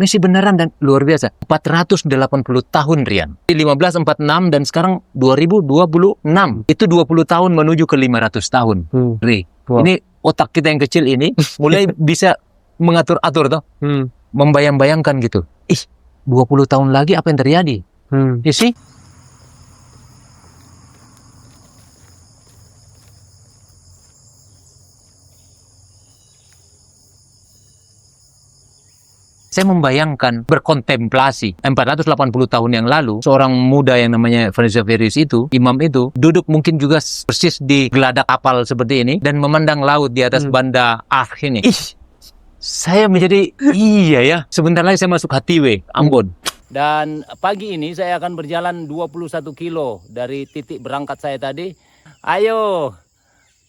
Messi beneran dan luar biasa. 480 tahun, Rian. 1546 dan sekarang 2026. Itu 20 tahun menuju ke 500 tahun. Ri. Wow. Ini otak kita yang kecil ini mulai bisa mengatur-atur toh. Membayang-bayangkan gitu. 20 tahun lagi apa yang terjadi? You see? Saya membayangkan, berkontemplasi 480 tahun yang lalu, seorang muda yang namanya Farius itu, imam itu, duduk mungkin juga persis di geladak kapal seperti ini dan memandang laut di atas banda Ark ini. Saya menjadi, iya ya, sebentar lagi saya masuk Hatiwe, Ambon. Dan pagi ini saya akan berjalan 21 kilo dari titik berangkat saya tadi. Ayo,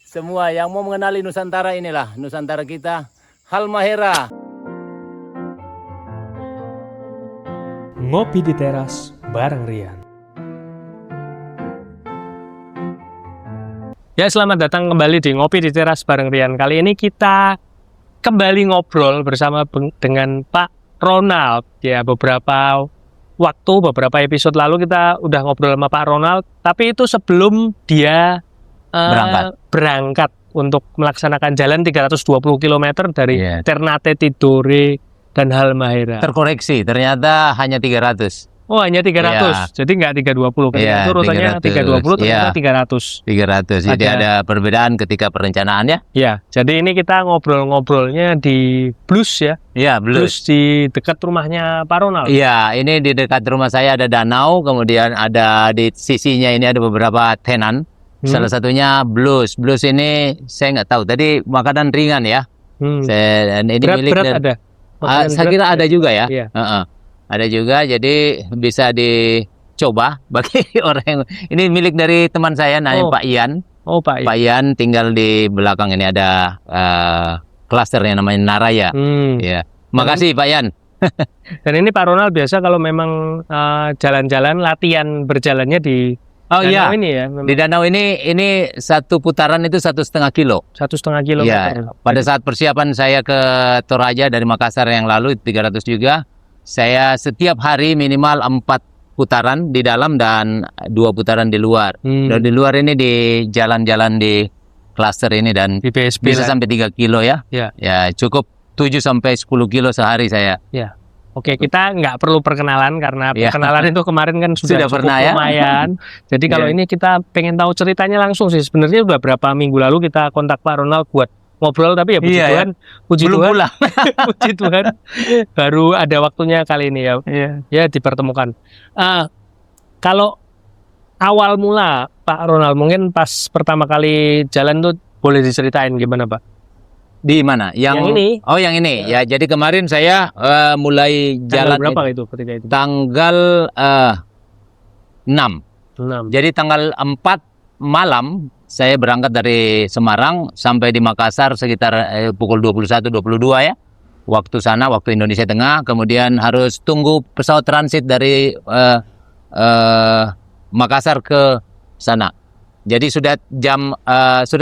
semua yang mau mengenali Nusantara inilah, Nusantara kita, Halmahera. Ngopi di teras bareng Rian. Ya, selamat datang kembali di Ngopi di Teras bareng Rian. Kali ini kita kembali ngobrol bersama dengan Pak Ronald. Ya, beberapa episode lalu kita udah ngobrol sama Pak Ronald, tapi itu sebelum dia berangkat untuk melaksanakan jalan 320 km dari Ternate, Tidore, dan Halmahera. Terkoreksi, ternyata hanya 300. Oh, hanya 300. Jadi nggak 320. Itu rutenya 320, ternyata 300. 300. Jadi ada perbedaan ketika perencanaannya. Ya, jadi ini kita ngobrol-ngobrolnya di Blus ya. Iya, Blus di dekat rumahnya Pak Ronald. Iya, ini di dekat rumah saya ada danau, kemudian ada di sisinya ini ada beberapa tenan. Salah satunya Blus. Blus ini saya nggak tahu. Tadi makanan ringan ya. Ini milik berat ada. Saya kira ada juga ya. Iya. Ada juga, jadi bisa dicoba bagi orang yang ini milik dari teman saya namanya Pak Ian. Oh, Pak Ian. Pak Ian tinggal di belakang ini ada klasternya namanya Naraya. Ya. Makasih Pak Ian. Dan ini Pak Ronald biasa kalau memang jalan-jalan latihan berjalannya di danau ini ya. Di danau ini satu putaran itu 1,5 kilo. 1,5 kilometer. Ya, pada saat persiapan saya ke Toraja dari Makassar yang lalu 300 juga, saya setiap hari minimal 4 putaran di dalam dan 2 putaran di luar. Dan di luar ini di jalan-jalan di klaster ini dan di BSB bisa sampai 3 kilo ya. Ya, cukup 7 sampai 10 kilo sehari saya. Ya. Oke, kita nggak perlu perkenalan karena perkenalan itu kemarin kan sudah pernah ya. Lumayan. Jadi kalau ini kita pengen tahu ceritanya langsung sih. Sebenarnya udah berapa minggu lalu kita kontak Pak Ronald buat ngobrol, tapi ya puji Tuhan, belum pulang. Puji Tuhan, baru ada waktunya kali ini ya. Ya dipertemukan. Kalau awal mula Pak Ronald mungkin pas pertama kali jalan tuh boleh diceritain gimana Pak? Di mana? Yang ini. Oh, yang ini. Ya, jadi kemarin saya mulai jalan berapa itu ketika itu? Tanggal 6. Jadi tanggal 4 malam saya berangkat dari Semarang sampai di Makassar sekitar pukul 21-22 ya. Waktu sana, waktu Indonesia Tengah. Kemudian harus tunggu pesawat transit dari Makassar ke sana. Jadi sudah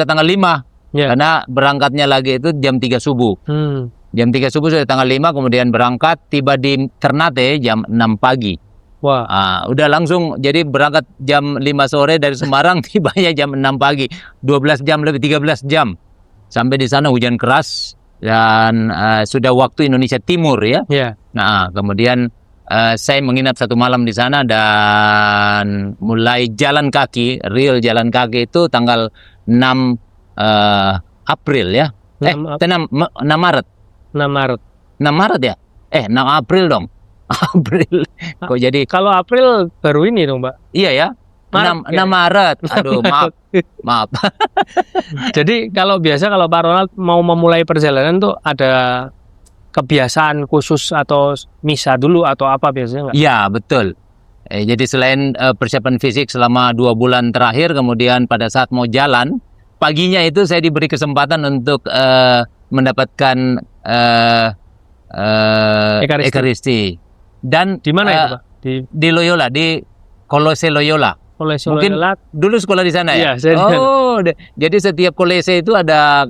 tanggal 5. Karena berangkatnya lagi itu jam 3 subuh. Jam 3 subuh sudah tanggal 5, kemudian berangkat, tiba di Ternate jam 6 pagi. Wah. Udah langsung, jadi berangkat jam 5 sore dari Semarang, tibanya jam 6 pagi. 12 jam lebih, 13 jam. Sampai di sana hujan keras, dan sudah waktu Indonesia Timur ya. Nah, kemudian saya menginap 1 malam di sana, dan mulai jalan kaki, real jalan kaki itu tanggal 6 April ya. 6 Maret. 6 Maret Ya? 6 April dong. April. Kok jadi kalau April baru ini dong, Mbak? Iya ya. 6 Maret. Aduh, maaf. Jadi kalau Pak Ronald mau memulai perjalanan tuh ada kebiasaan khusus atau misa dulu atau apa biasanya nggak? Iya, betul. Jadi selain persiapan fisik selama 2 bulan terakhir, kemudian pada saat mau jalan paginya itu saya diberi kesempatan untuk mendapatkan Ekaristi. Dan di mana itu, Pak? Di Loyola, di Kolose Loyola. Mungkin dulu sekolah di sana ya? Jadi setiap kolese itu ada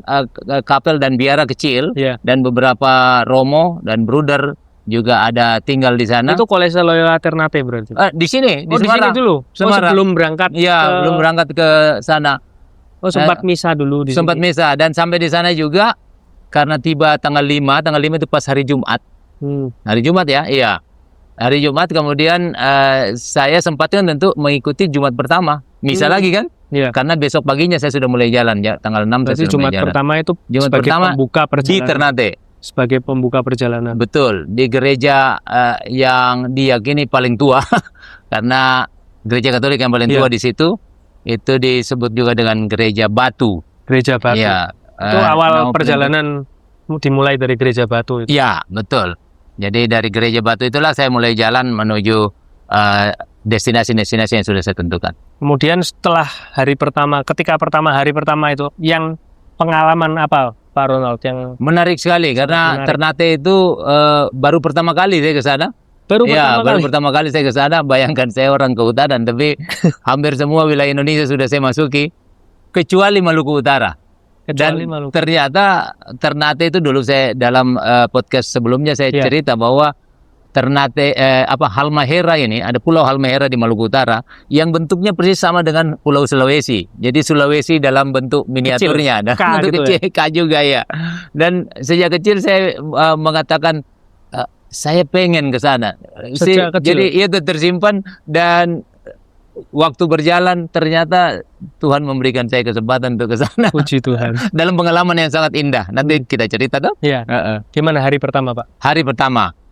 kapel dan biara kecil dan beberapa romo dan bruder juga ada tinggal di sana. Itu Kolese Loyola Ternate berarti. Di sini, di di Semarang. sini dulu. Semarang. Sebelum berangkat. Iya, belum berangkat ke sana. Sempat misa dulu di sempat sini. misa, dan sampai di sana juga karena tiba tanggal 5 itu pas hari Jumat. Hari Jumat ya, iya. Hari Jumat kemudian saya sempatkan tentu mengikuti Jumat pertama. Misa lagi kan? Iya. Karena besok paginya saya sudah mulai jalan ya, tanggal 6 Berarti saya sudah Jumat mulai jalan. pertama itu Jumat sebagai pertama pembuka di perjalanan. Ternate. Sebagai pembuka perjalanan. Betul, di gereja yang diyakini paling tua karena gereja Katolik yang paling tua di situ itu disebut juga dengan gereja Batu. Gereja Batu. Ya, itu awal perjalanan dimulai dari gereja Batu itu. Iya, betul. Jadi dari gereja Batu itulah saya mulai jalan menuju destinasi-destinasi yang sudah saya tentukan. Kemudian setelah hari pertama, ketika hari pertama itu, yang pengalaman apa Pak Ronald yang menarik sekali karena Ternate itu baru pertama kali saya ke sana. Baru pertama kali saya ke sana. Bayangkan saya orang kehutanan, tapi hampir semua wilayah Indonesia sudah saya masuki kecuali Maluku Utara. Ternyata Ternate itu dulu saya dalam podcast sebelumnya saya cerita bahwa Ternate Halmahera ini, ada Pulau Halmahera di Maluku Utara yang bentuknya persis sama dengan Pulau Sulawesi. Jadi Sulawesi dalam bentuk miniaturnya, dan bentuk kecil, K juga ya. Dan sejak kecil saya mengatakan saya pengen ke sana. Jadi itu tersimpan, dan waktu berjalan ternyata Tuhan memberikan saya kesempatan untuk ke sana. Puji Tuhan. Dalam pengalaman yang sangat indah. Nanti kita cerita tuh. Iya. Gimana hari pertama, Pak?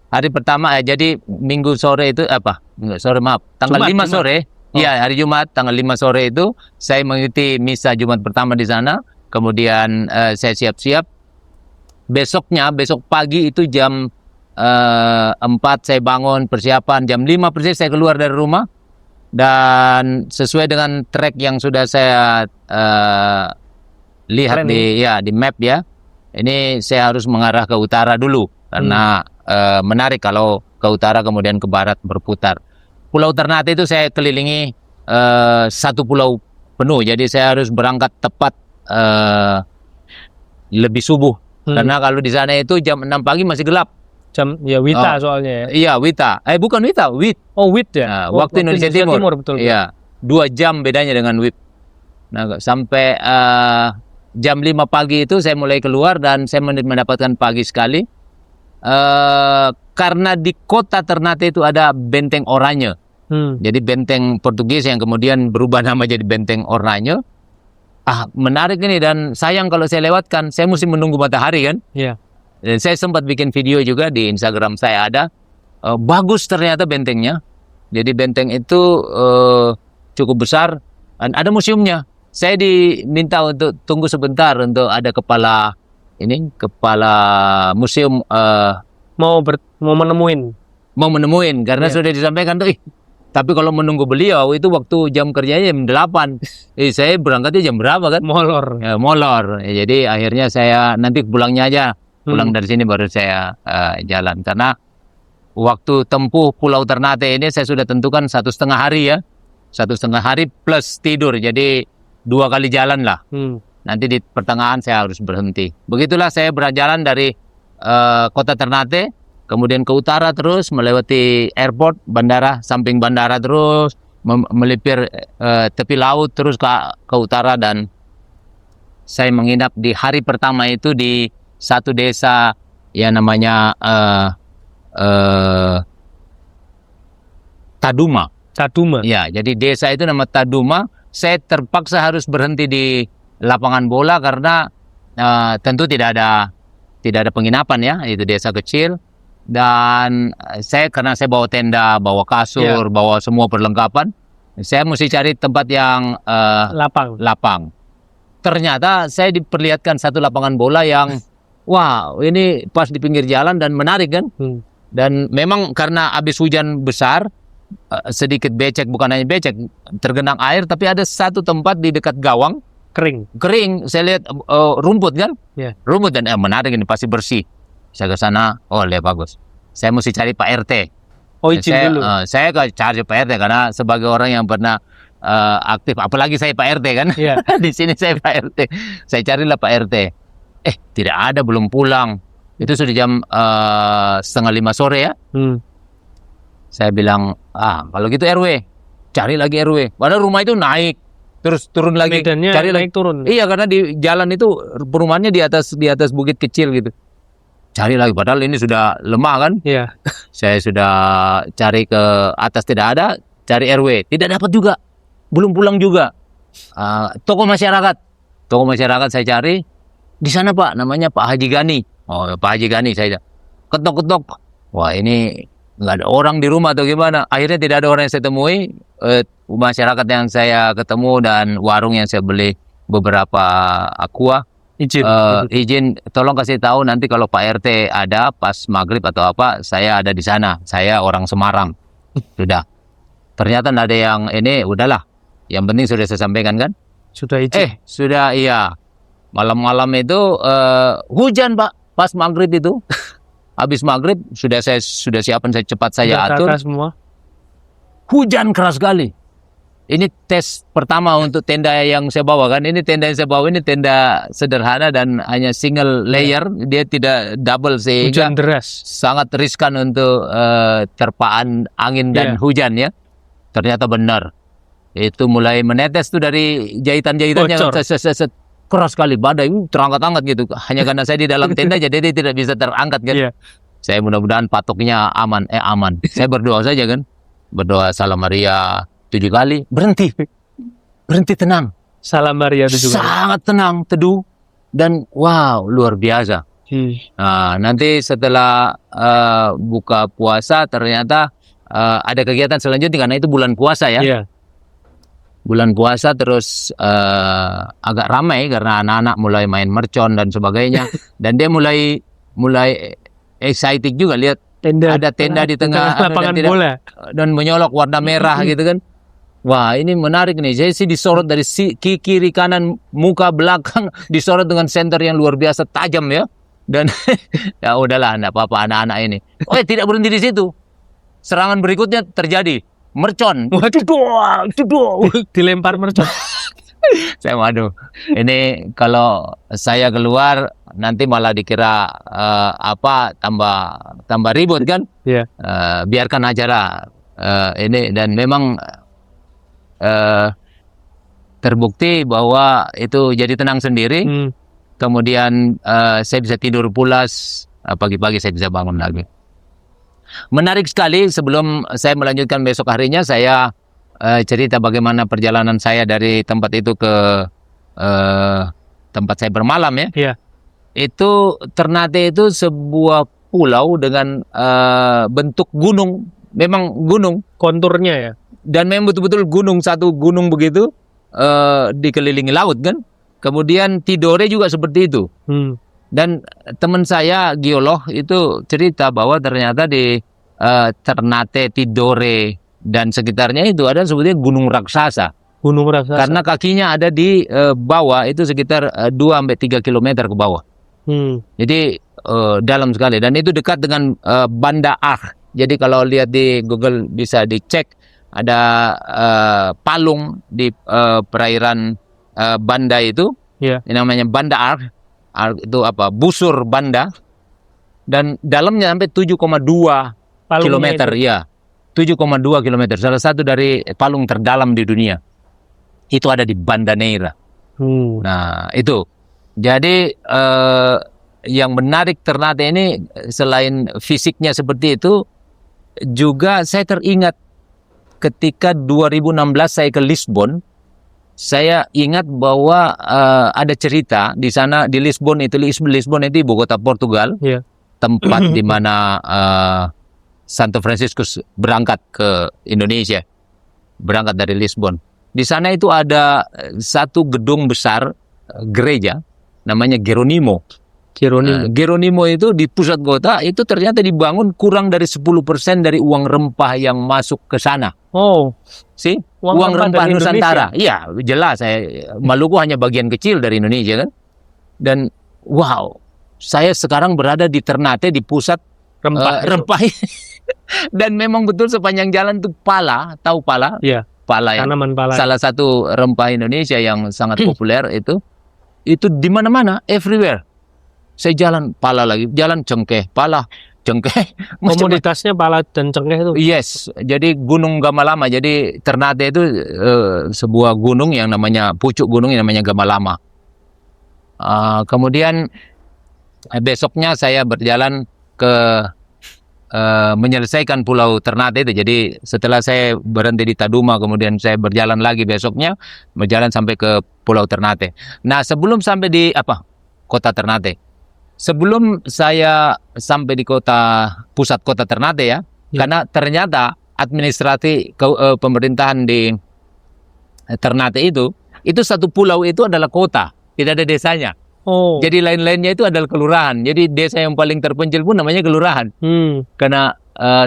Hari pertama jadi minggu sore itu tanggal 5 sore. Iya, hari Jumat tanggal 5 sore itu saya mengikuti misa Jumat pertama di sana. Kemudian saya siap-siap. Besok pagi itu jam 4 saya bangun, persiapan jam 5 persis saya keluar dari rumah, dan sesuai dengan trek yang sudah saya lihat di map ya. Ini saya harus mengarah ke utara dulu karena menarik kalau ke utara kemudian ke barat berputar. Pulau Ternate itu saya kelilingi satu pulau penuh, jadi saya harus berangkat tepat lebih subuh. Karena kalau di sana itu jam 6 pagi masih gelap. Wita soalnya ya. Iya, Wita. Bukan Wita, WIT. Oh, WIT ya. Waktu Indonesia Timur. Betul. Iya. 2 jam bedanya dengan WIT. Nah, sampai jam 5 pagi itu saya mulai keluar dan saya mendapatkan pagi sekali. Karena di kota Ternate itu ada Benteng Oranye. Jadi benteng Portugis yang kemudian berubah nama jadi Benteng Oranye. Menarik ini, dan sayang kalau saya lewatkan, saya mesti menunggu matahari kan. Iya. Dan saya sempat bikin video juga di Instagram saya ada. Bagus ternyata bentengnya. Jadi benteng itu cukup besar dan ada museumnya. Saya diminta untuk tunggu sebentar untuk ada kepala museum mau menemuin karena sudah disampaikan tuh. Tapi kalau menunggu beliau itu waktu jam kerjanya jam 8. Saya berangkatnya jam berapa kan? Molor. Jadi akhirnya saya nanti pulangnya aja. Pulang dari sini baru saya jalan. Karena waktu tempuh Pulau Ternate ini saya sudah tentukan 1,5 hari ya. 1,5 hari plus tidur. Jadi 2 kali jalan lah. Nanti di pertengahan saya harus berhenti. Begitulah saya berjalan dari kota Ternate, kemudian ke utara terus melewati airport, bandara, samping bandara terus melipir tepi laut terus ke utara, dan saya menginap di hari pertama itu di satu desa yang namanya Taduma. Ya, jadi desa itu nama Taduma. Saya terpaksa harus berhenti di lapangan bola karena tentu tidak ada penginapan ya, itu desa kecil. Dan karena saya bawa tenda, bawa kasur, bawa semua perlengkapan, saya mesti cari tempat yang lapang. Ternyata saya diperlihatkan satu lapangan bola yang wow, ini pas di pinggir jalan dan menarik kan. Dan memang karena habis hujan besar, sedikit becek, bukan hanya becek, tergenang air, tapi ada satu tempat di dekat gawang kering. Saya lihat rumput kan, rumput, dan menarik, ini pasti bersih. Saya ke sana, lihat bagus. Saya mesti cari Pak RT. Izin dulu. Saya cari Pak RT karena sebagai orang yang pernah aktif, apalagi saya Pak RT kan. Di sini saya Pak RT. Saya carilah Pak RT. Tidak ada, belum pulang. Itu sudah jam 4:30 sore ya. Saya bilang, kalau gitu RW, cari lagi RW. Padahal rumah itu naik, terus turun lagi, medannya cari naik lagi. turun. Iya, karena di jalan itu perumahannya di atas bukit kecil gitu. Cari lagi, padahal ini sudah lemah kan. Iya. Saya sudah cari ke atas, tidak ada, cari RW, tidak dapat juga, belum pulang juga. Toko masyarakat saya cari, di sana Pak, namanya Pak Haji Gani. Oh, Pak Haji Gani, saya ketok-ketok. Wah, ini nggak ada orang di rumah atau gimana. Akhirnya tidak ada orang yang saya temui. Masyarakat yang saya ketemu dan warung yang saya beli beberapa aqua. Izin, tolong kasih tahu nanti kalau Pak RT ada pas maghrib atau apa, saya ada di sana. Saya orang Semarang. Sudah. Ternyata nggak ada yang ini, udahlah. Yang penting sudah saya sampaikan kan? Sudah izin. Sudah, iya. Malam-malam itu hujan Pak, pas maghrib itu. Habis maghrib sudah siapkan, saya cepat saya atur. Semua. Hujan keras sekali. Ini tes pertama untuk tenda yang saya bawa kan. Ini tenda yang saya bawa ini tenda sederhana dan hanya single layer. Dia tidak double sehingga hujan deras. Sangat riskan untuk terpaan angin dan hujan ya. Ternyata benar. Itu mulai menetes tuh dari jahitan-jahitannya. Keras sekali, badai terangkat-angkat gitu. Hanya karena saya di dalam tenda jadi dia tidak bisa terangkat kan. Saya mudah-mudahan patoknya aman. Saya berdoa saja kan. Berdoa Salam Maria 7 kali, berhenti tenang. Salam Maria 7 kali. Sangat tenang, teduh, dan wow, luar biasa. Nah, nanti setelah buka puasa ternyata ada kegiatan selanjutnya karena itu bulan puasa ya. Bulan puasa terus agak ramai karena anak-anak mulai main mercon dan sebagainya. Dan dia mulai excited juga lihat ada tenda di tengah lapangan bola dan menyolok warna merah gitu kan. Wah, ini menarik nih. Saya sih disorot dari kiri kanan, muka belakang, disorot dengan senter yang luar biasa tajam ya. Dan ya udahlah, enggak apa-apa anak-anak ini. Tidak berhenti di situ. Serangan berikutnya terjadi. Mercon. Dilempar mercon. Saya waduh. Ini kalau saya keluar nanti malah dikira tambah ribut kan? Biarkan acara ini, dan memang terbukti bahwa itu jadi tenang sendiri. Kemudian saya bisa tidur pulas, pagi-pagi saya bisa bangun lagi. Menarik sekali. Sebelum saya melanjutkan besok harinya, saya cerita bagaimana perjalanan saya dari tempat itu ke tempat saya bermalam ya. Itu Ternate itu sebuah pulau dengan bentuk gunung, memang gunung konturnya ya. Dan memang betul-betul gunung, satu gunung begitu dikelilingi laut kan. Kemudian Tidore juga seperti itu. Dan teman saya geolog itu cerita bahwa ternyata di Ternate, Tidore dan sekitarnya itu ada sebetulnya gunung raksasa. Karena kakinya ada di bawah itu sekitar 2-3 km ke bawah. Jadi dalam sekali, dan itu dekat dengan Banda Aceh. Jadi kalau lihat di Google bisa dicek, ada palung di perairan Banda itu. Ini namanya Banda Aceh. Itu apa? Busur Banda. Dan dalamnya sampai 7,2 kilometer ya. 7,2 kilometer. Salah satu dari palung terdalam di dunia. Itu ada di Banda Neira. Nah, itu. Jadi yang menarik Ternate ini selain fisiknya seperti itu, juga saya teringat ketika 2016 saya ke Lisbon. Saya ingat bahwa ada cerita di sana di Lisbon itu ibu kota Portugal, tempat di mana Santo Fransiskus berangkat ke Indonesia, berangkat dari Lisbon. Di sana itu ada satu gedung besar gereja, namanya Geronimo. Geronimo itu di pusat kota itu ternyata dibangun kurang dari 10% dari uang rempah yang masuk ke sana. Uang rempah Nusantara. Iya, jelas. Maluku hanya bagian kecil dari Indonesia kan. Dan wow, saya sekarang berada di Ternate, di pusat rempah. Dan memang betul sepanjang jalan itu pala, tahu pala? Pala ya. Tanaman pala. Salah satu rempah Indonesia yang sangat populer itu di mana-mana, everywhere. Saya jalan pala lagi, jalan cengkeh, pala cengkeh. Komoditasnya pala dan cengkeh itu. Yes, jadi Gunung Gamalama. Jadi Ternate itu sebuah gunung yang namanya pucuk gunung yang namanya Gamalama. Kemudian besoknya saya berjalan ke menyelesaikan Pulau Ternate itu. Jadi setelah saya berhenti di Taduma, kemudian saya berjalan lagi besoknya, berjalan sampai ke Pulau Ternate. Nah, sebelum sampai di kota Ternate, sebelum saya sampai di pusat kota Ternate ya, karena ternyata administrasi pemerintahan di Ternate itu satu pulau itu adalah kota, tidak ada desanya. Oh. Jadi lain-lainnya itu adalah kelurahan. Jadi desa yang paling terpencil pun namanya kelurahan. Karena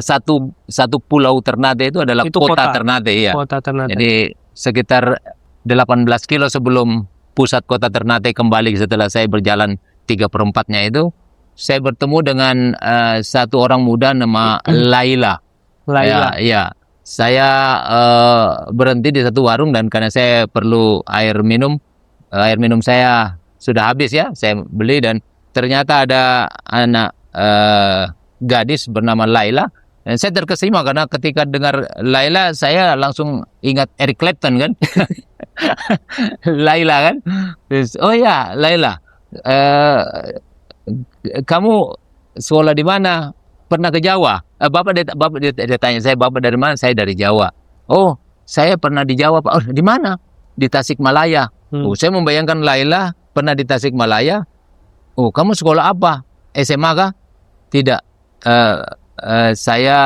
satu pulau Ternate itu adalah kota Ternate ya. Kota Ternate. Jadi sekitar 18 kilo sebelum pusat kota Ternate kembali setelah saya berjalan 3/4-nya itu, saya bertemu dengan satu orang muda nama Laila. Ya. Saya berhenti di satu warung dan karena saya perlu air minum saya sudah habis ya, saya beli dan ternyata ada anak gadis bernama Laila. Dan saya terkesima karena ketika dengar Laila saya langsung ingat Eric Clapton kan. Laila kan. Terus, oh ya Laila, kamu sekolah di mana? Pernah ke Jawa? Bapak dia tanya saya, bapak dari mana? Saya dari Jawa. Oh, saya pernah di Jawa Pak. Oh, di mana? Di Tasikmalaya. Oh, saya membayangkan Laila pernah di Tasikmalaya. Oh, kamu sekolah apa? SMA kah? Tidak. Saya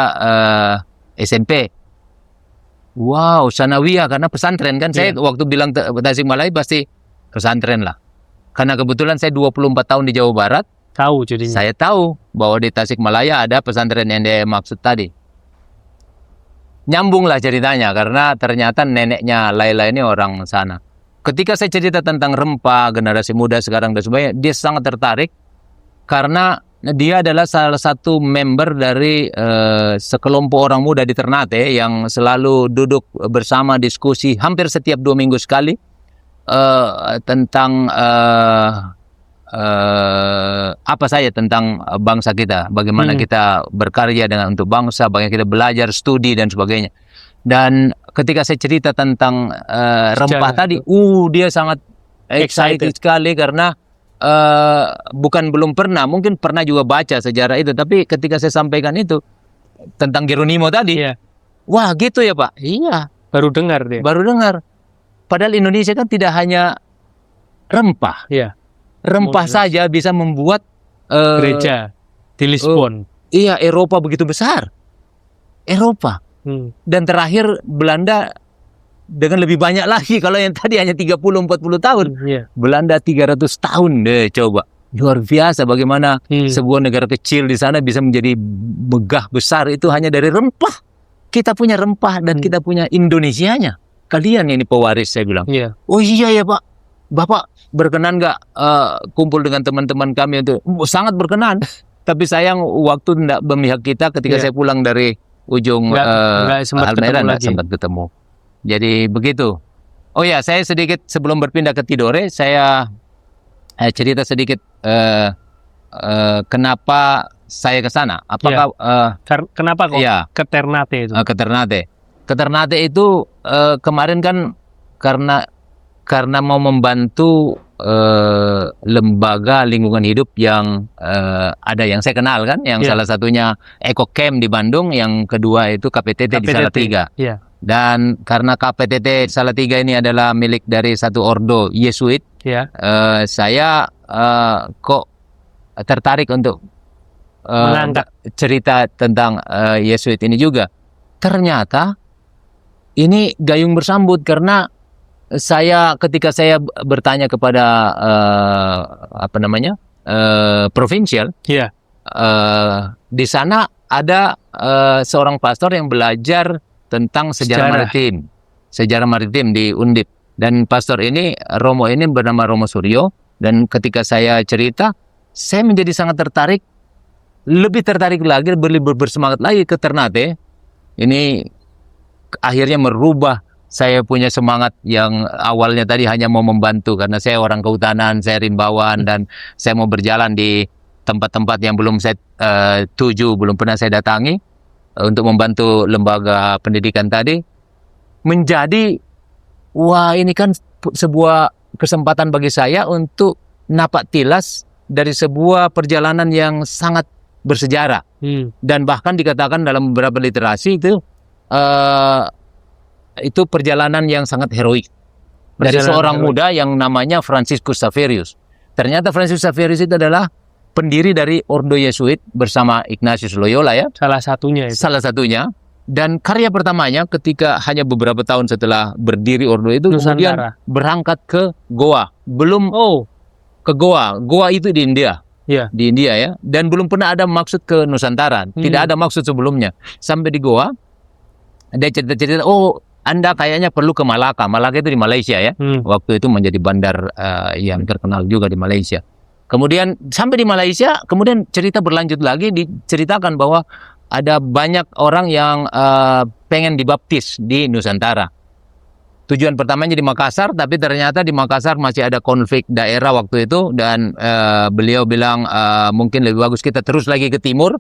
SMP. Wow, sanawiyah karena pesantren kan. Saya waktu bilang Tasikmalaya pasti pesantren lah. Karena kebetulan saya 24 tahun di Jawa Barat. Tahu jadinya. Saya tahu bahwa di Tasikmalaya ada pesantren yang dia maksud tadi. Nyambung lah ceritanya karena ternyata neneknya Laila ini orang sana. Ketika saya cerita tentang rempah, generasi muda sekarang dan sebagainya, dia sangat tertarik karena dia adalah salah satu member dari sekelompok orang muda di Ternate yang selalu duduk bersama diskusi hampir setiap 2 minggu sekali tentang apa saja tentang bangsa kita, bagaimana kita berkarya untuk bangsa, bagaimana kita belajar, studi dan sebagainya. Dan ketika saya cerita tentang rempah tadi, dia sangat excited sekali karena belum pernah, mungkin pernah juga baca sejarah itu, tapi ketika saya sampaikan itu tentang Geronimo tadi, wah gitu ya Pak, iya, baru dengar dia. Baru dengar. Padahal Indonesia kan tidak hanya rempah, rempah saja bisa membuat gereja di Lisbon. Iya, Eropa begitu besar, Eropa. Dan terakhir Belanda dengan lebih banyak lagi. Kalau yang tadi hanya 30-40 tahun, Belanda 300 tahun deh, coba. Luar biasa bagaimana sebuah negara kecil di sana bisa menjadi megah besar itu hanya dari rempah. Kita punya rempah dan kita punya Indonesianya. Kalian ini pewaris, saya bilang. Oh iya ya Pak, Bapak berkenan nggak kumpul dengan teman-teman kami itu? Sangat berkenan. Tapi sayang waktu tidak memihak kita ketika saya pulang dari ujung Halmahera nggak sempat ketemu. Jadi begitu. Oh ya, saya sedikit sebelum berpindah ke Tidore, saya cerita sedikit kenapa saya ke sana. Apakah kenapa kok ke Ternate itu? Ke Ternate. Ke Ternate itu kemarin kan karena mau membantu lembaga lingkungan hidup yang ada yang saya kenal kan, yang salah satunya Eco Camp di Bandung, yang kedua itu KPTT di Salatiga. Dan karena KPTT Salatiga ini adalah milik dari satu ordo Yesuit, saya kok tertarik untuk cerita tentang Yesuit ini juga. Ternyata ini gayung bersambut karena ketika saya bertanya kepada provinsial, di sana ada seorang pastor yang belajar tentang sejarah maritim di Undip, dan pastor ini Romo ini bernama Romo Suryo. Dan ketika saya cerita, saya menjadi sangat tertarik, lebih tertarik lagi, bersemangat lagi ke Ternate. Ini akhirnya merubah saya punya semangat yang awalnya tadi hanya mau membantu karena saya orang kehutanan, saya rimbawan dan saya mau berjalan di tempat-tempat yang belum saya tuju, belum pernah saya datangi untuk membantu lembaga pendidikan tadi, menjadi wah ini kan sebuah kesempatan bagi saya untuk napak tilas dari sebuah perjalanan yang sangat bersejarah dan bahkan dikatakan dalam beberapa literasi itu perjalanan yang sangat heroik dari seorang muda yang namanya Franciscus Xaverius. Ternyata Franciscus Xaverius itu adalah pendiri dari Ordo Yesuit bersama Ignatius Loyola ya. Salah satunya itu. Salah satunya. Dan karya pertamanya ketika hanya beberapa tahun setelah berdiri Ordo itu kemudian berangkat ke Goa. Ke Goa. Goa itu di India. Yeah. Di India ya. Dan belum pernah ada maksud ke Nusantara. Tidak ada maksud sebelumnya. Sampai di Goa ada cerita-cerita, Anda kayaknya perlu ke Malaka. Malaka itu di Malaysia ya. Waktu itu menjadi bandar yang terkenal juga di Malaysia. Kemudian sampai di Malaysia, kemudian cerita berlanjut lagi, diceritakan bahwa ada banyak orang yang pengen dibaptis di Nusantara. Tujuan pertamanya di Makassar, tapi ternyata di Makassar masih ada konflik daerah waktu itu. Dan beliau bilang mungkin lebih bagus kita terus lagi ke timur.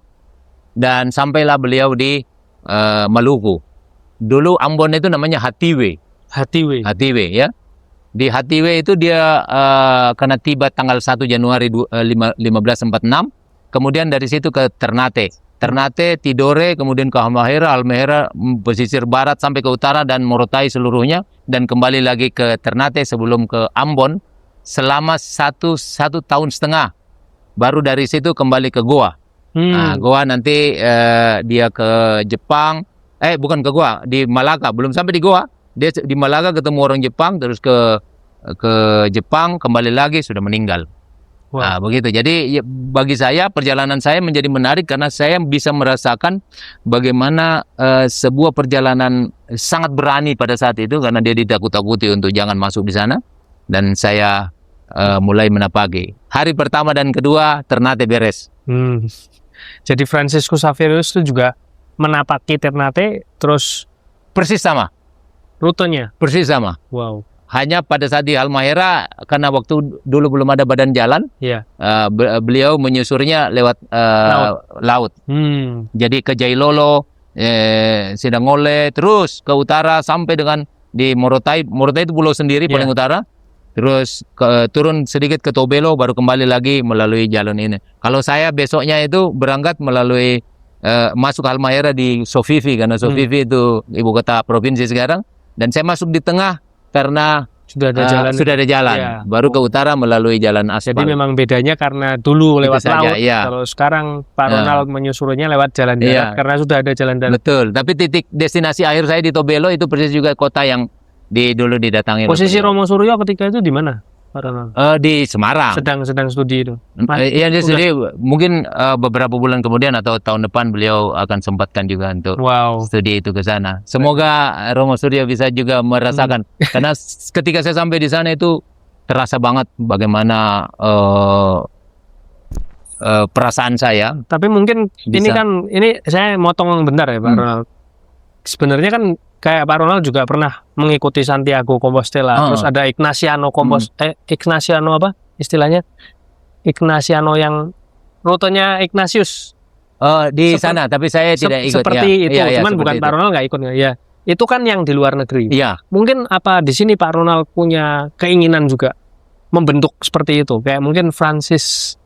Dan sampailah beliau di Maluku. Dulu Ambon itu namanya Hatiwe ya. Di Hatiwe itu dia karena tiba tanggal 1 Januari 1546, kemudian dari situ ke Ternate, Tidore, kemudian ke Halmahera, pesisir barat sampai ke utara dan Morotai seluruhnya, dan kembali lagi ke Ternate sebelum ke Ambon selama satu tahun setengah. Baru dari situ kembali ke Goa. Nah, Goa nanti dia ke Jepang. Bukan ke Goa, di Malaka. Belum sampai di Goa, dia di Malaka ketemu orang Jepang, terus ke Jepang, kembali lagi sudah meninggal. Wow. Nah, begitu. Jadi bagi saya perjalanan saya menjadi menarik karena saya bisa merasakan bagaimana sebuah perjalanan sangat berani pada saat itu karena dia ditakut-takuti untuk jangan masuk di sana, dan saya mulai menapaki. Hari pertama dan kedua Ternate beres. Jadi Franciscus Xaverius itu juga menapaki Ternate terus persis sama rutenya, persis sama. Wow. Hanya pada saat di Halmahera karena waktu dulu belum ada badan jalan, beliau menyusurnya lewat laut. Jadi ke Jailolo, Sidangole, terus ke utara sampai dengan di Morotai. Morotai itu pulau sendiri paling utara. Terus turun sedikit ke Tobelo, baru kembali lagi melalui jalan ini. Kalau saya besoknya itu berangkat melalui masuk Halmahera di Sofifi, karena Sofifi itu ibu kota provinsi sekarang, dan saya masuk di tengah karena sudah ada jalan, baru ke utara melalui jalan aspal. Jadi memang bedanya karena dulu lewat laut, kalau sekarang Pak Ronald menyusurnya lewat jalan darat karena sudah ada jalan darat. Betul, tapi titik destinasi akhir saya di Tobelo itu persis juga kota yang dulu didatangi. Posisi Romo Suryo ketika itu di mana, Pak Ronald? Di Semarang. Sedang studi itu. Iya, jadi mungkin beberapa bulan kemudian atau tahun depan beliau akan sempatkan juga untuk studi itu ke sana. Semoga Romo Suryo bisa juga merasakan. Karena ketika saya sampai di sana itu terasa banget bagaimana perasaan saya. Tapi mungkin ini saya motong bentar ya Pak Ronald. Sebenarnya kan kayak Pak Ronald juga pernah mengikuti Santiago Compostela, terus ada Ignaciano Ignaciano apa istilahnya? Ignaciano yang rutenya Ignatius. Di sana, tapi saya tidak ikut. Seperti itu, cuman bukan Pak Ronald nggak ikut ya. Itu kan yang di luar negeri. Iya. Mungkin apa di sini Pak Ronald punya keinginan juga membentuk seperti itu, kayak mungkin Francis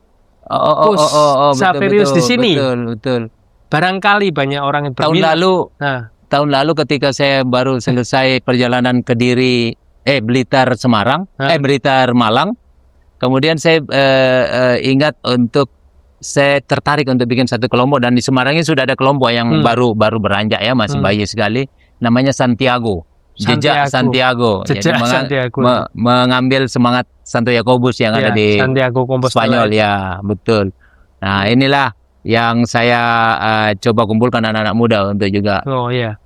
Xaverius di sini. Betul. Barangkali banyak orang yang berminat. Tahun lalu ketika saya baru selesai perjalanan ke Blitar Semarang, Blitar Malang, kemudian saya ingat saya tertarik untuk bikin satu kelompok, dan di Semarang ini sudah ada kelompok yang baru beranjak ya, masih bayi sekali, namanya Santiago. Jejak Santiago. Mengambil semangat Santo Yakobus yang ada di Santiago Spanyol ya, betul. Nah, inilah yang saya coba kumpulkan anak-anak muda untuk juga. Oh iya.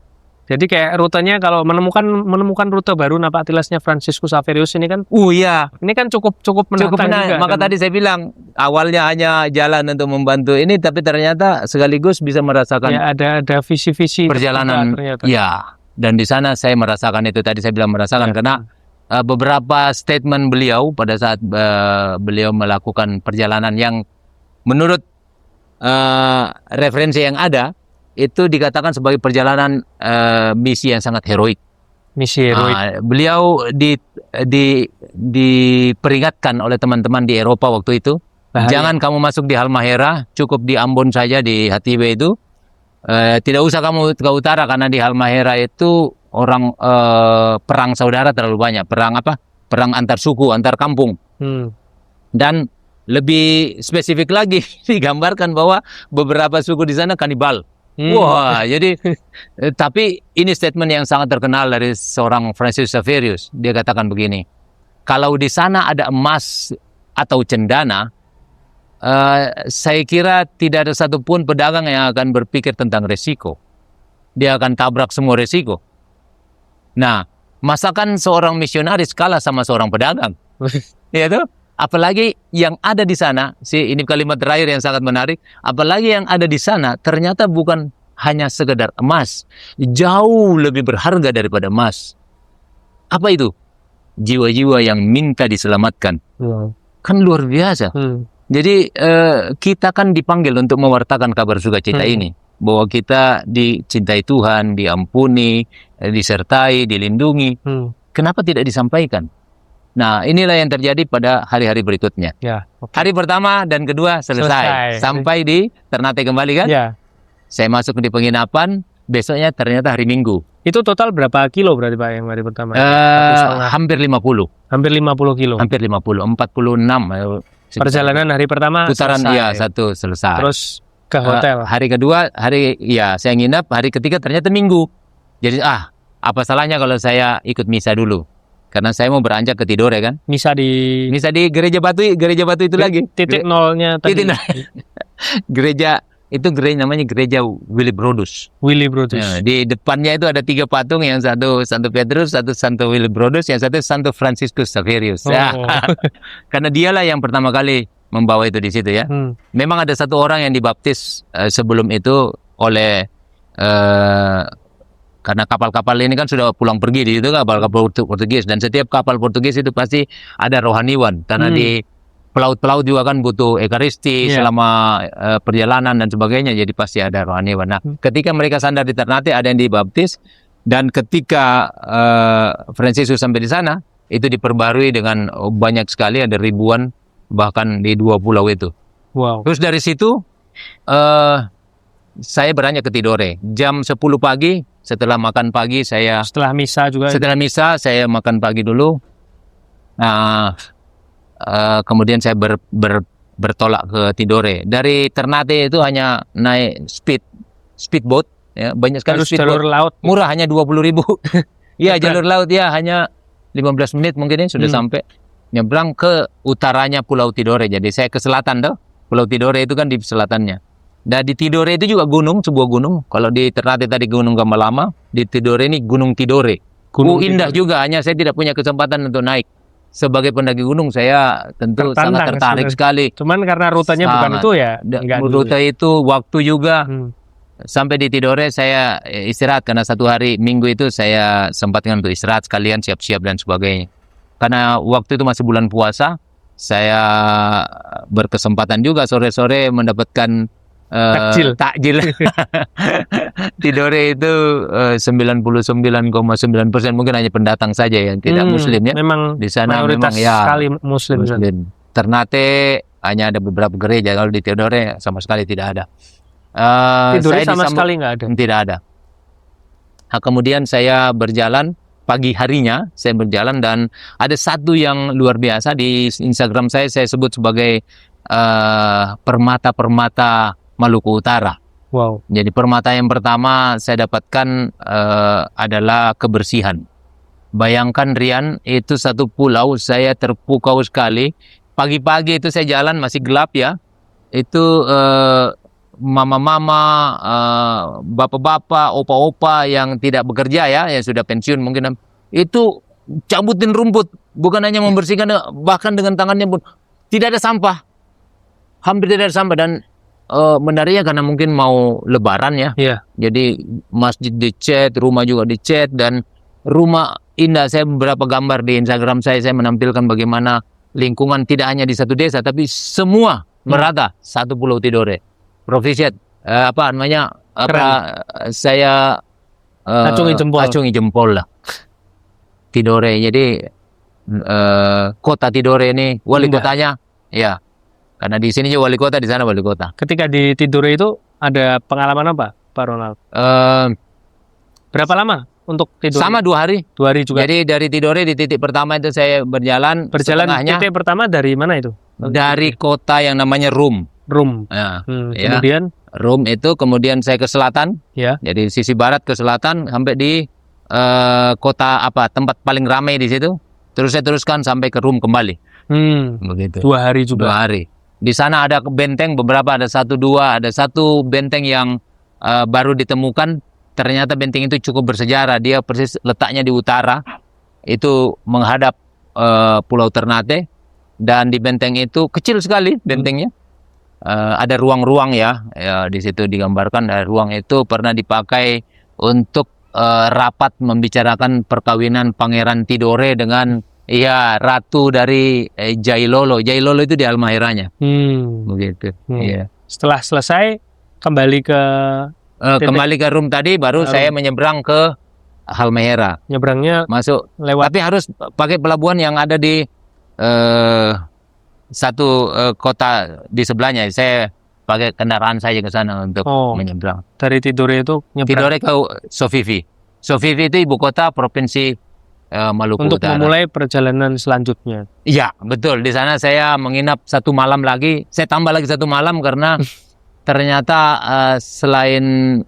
Jadi kayak rutenya kalau menemukan rute baru napak tilasnya Franciscus Xaverius ini kan. Ini kan cukup menantang juga. Maka tadi saya bilang awalnya hanya jalan untuk membantu ini, tapi ternyata sekaligus bisa merasakan. Ya ada visi-visi perjalanan. Ya. Dan di sana saya merasakan itu, tadi saya bilang merasakan, karena beberapa statement beliau pada saat beliau melakukan perjalanan yang menurut referensi yang ada itu dikatakan sebagai perjalanan misi yang sangat heroik. Misi heroik. Beliau diperingatkan oleh teman-teman di Eropa waktu itu, jangan kamu masuk di Halmahera, cukup di Ambon saja, di Hatibe itu. Tidak usah kamu ke utara, karena di Halmahera itu orang perang saudara terlalu banyak, perang antar suku, antar kampung. Dan lebih spesifik lagi digambarkan bahwa beberapa suku di sana kanibal. Wah, jadi tapi ini statement yang sangat terkenal dari seorang Francis Xaverius. Dia katakan begini, kalau di sana ada emas atau cendana, saya kira tidak ada satupun pedagang yang akan berpikir tentang resiko. Dia akan tabrak semua resiko. Nah, masakan seorang misionaris kalah sama seorang pedagang? Ya tuh? Apalagi yang ada di sana, ini kalimat terakhir yang sangat menarik, apalagi yang ada di sana ternyata bukan hanya sekedar emas, jauh lebih berharga daripada emas. Apa itu? Jiwa-jiwa yang minta diselamatkan. Kan luar biasa. Jadi kita kan dipanggil untuk mewartakan kabar sukacita ini, bahwa kita dicintai Tuhan, diampuni, disertai, dilindungi. Kenapa tidak disampaikan? Nah, inilah yang terjadi pada hari-hari berikutnya. Hari pertama dan kedua selesai. Sampai di Ternate kembali kan? Saya masuk di penginapan, besoknya ternyata hari Minggu. Itu total berapa kilo berarti Pak yang hari pertama? Hampir 50. Hampir 50 kilo. Hampir 50, 46. Perjalanan hari pertama putaran selesai. Satu selesai. Terus ke hotel. Hari kedua, saya nginap, hari ketiga ternyata Minggu. Jadi apa salahnya kalau saya ikut misa dulu? Karena saya mau beranjak ke Tidore kan. Misa di gereja batu itu lagi. Titik nolnya tadi. Gereja itu namanya gereja Willy Brodus. Willy Brodus. Nah, di depannya itu ada 3 patung, yang satu Santo Petrus, satu Santo Willy Brodus, yang satu Santo Franciscus Xaverius. Karena dialah yang pertama kali membawa itu di situ ya. Memang ada satu orang yang dibaptis sebelum itu oleh karena kapal-kapal ini kan sudah pulang pergi di situ, kapal-kapal Portugis, dan setiap kapal Portugis itu pasti ada rohaniwan, karena di pelaut-pelaut juga kan butuh ekaristi selama perjalanan dan sebagainya, jadi pasti ada rohaniwan. Nah, ketika mereka sandar di Ternate ada yang dibaptis, dan ketika Fransiskus sampai di sana itu diperbarui dengan banyak sekali, ada ribuan, bahkan di 2 pulau itu. Terus dari situ saya beranjak ke Tidore jam 10 pagi. Setelah makan pagi setelah misa saya makan pagi dulu. Kemudian saya bertolak ke Tidore. Dari Ternate itu hanya naik speedboat ya, banyak sekali speedboat. Jalur laut murah, hanya 20.000. Iya, jalur laut ya, hanya 15 menit mungkin sudah sampai. Nyebrang ke utaranya Pulau Tidore. Jadi saya ke selatan tuh. Pulau Tidore itu kan di selatannya. Dan di Tidore itu juga sebuah gunung. Kalau di Ternate tadi Gunung Gamalama, di Tidore ini Gunung Tidore. Indah juga, hanya saya tidak punya kesempatan untuk naik. Sebagai pendaki gunung saya tentu sangat tertarik sekali. Cuman karena rutenya bukan itu ya. Rute itu, waktu juga. Sampai di Tidore saya istirahat, karena satu hari Minggu itu saya sempatkan untuk istirahat sekalian, siap-siap dan sebagainya. Karena waktu itu masih bulan puasa, saya berkesempatan juga sore-sore mendapatkan takjil. Tidore itu 99,9% mungkin hanya pendatang saja yang tidak muslim ya. Memang di sana mayoritas memang ya sekali muslim. Ternate hanya ada beberapa gereja, kalau di Tidore sama sekali tidak ada. Tidore sama sekali nggak ada. Tidak ada. Nah, kemudian saya berjalan pagi harinya, saya berjalan, dan ada satu yang luar biasa di Instagram saya sebut sebagai permata-permata Maluku Utara. Jadi permata yang pertama saya dapatkan adalah kebersihan. Bayangkan Rian, itu satu pulau, saya terpukau sekali. Pagi-pagi itu saya jalan masih gelap ya. Itu mama-mama, bapak-bapak, opa-opa yang tidak bekerja ya, yang sudah pensiun mungkin, itu cabutin rumput, bukan hanya membersihkan, bahkan dengan tangannya pun tidak ada sampah. Hampir tidak ada sampah. Dan menariknya karena mungkin mau Lebaran ya. Iya. Jadi masjid dicat, rumah juga dicat, dan rumah indah. Saya beberapa gambar di Instagram saya menampilkan bagaimana lingkungan tidak hanya di satu desa, tapi semua merata satu Pulau Tidore. Profisiat, saya acungi jempol lah. Tidore. Jadi kota Tidore ini wali kotanya, ya. Karena di sini juga wali kota, di sana wali kota. Ketika di Tidore itu ada pengalaman apa, Pak Ronald? Berapa lama untuk Tidore? Sama 2 hari. 2 hari juga. Jadi dari Tidore di titik pertama itu saya berjalan titik pertama dari mana itu? Dari kota yang namanya Rum. Ya, kemudian Rum itu, kemudian saya ke selatan. Ya. Jadi sisi barat ke selatan sampai di kota tempat paling ramai di situ. Terus saya teruskan sampai ke Rum kembali. Begitu. 2 hari juga. 2 hari. Di sana ada benteng beberapa, ada 1, 2, ada satu benteng yang baru ditemukan. Ternyata benteng itu cukup bersejarah. Dia persis letaknya di utara. Itu menghadap Pulau Ternate. Dan di benteng itu kecil sekali bentengnya. Ada ruang-ruang ya. Di situ digambarkan ada ruang itu pernah dipakai untuk rapat membicarakan perkawinan Pangeran Tidore dengan ratu dari Jailolo. Jailolo itu di Halmaheranya. Begitu. Iya. Setelah selesai kembali ke Rum tadi, baru saya menyeberang ke Halmahera. Nyebrangnya masuk lewat, tapi harus pakai pelabuhan yang ada di satu kota di sebelahnya. Saya pakai kendaraan saja ke sana untuk menyeberang. Dari Tidore itu nyebrang. Tidore ke Sofifi. Sofifi itu ibu kota provinsi Maluku untuk Utara. Memulai perjalanan selanjutnya. Iya, betul. Di sana saya menginap 1 malam lagi. Saya tambah lagi 1 malam karena ternyata selain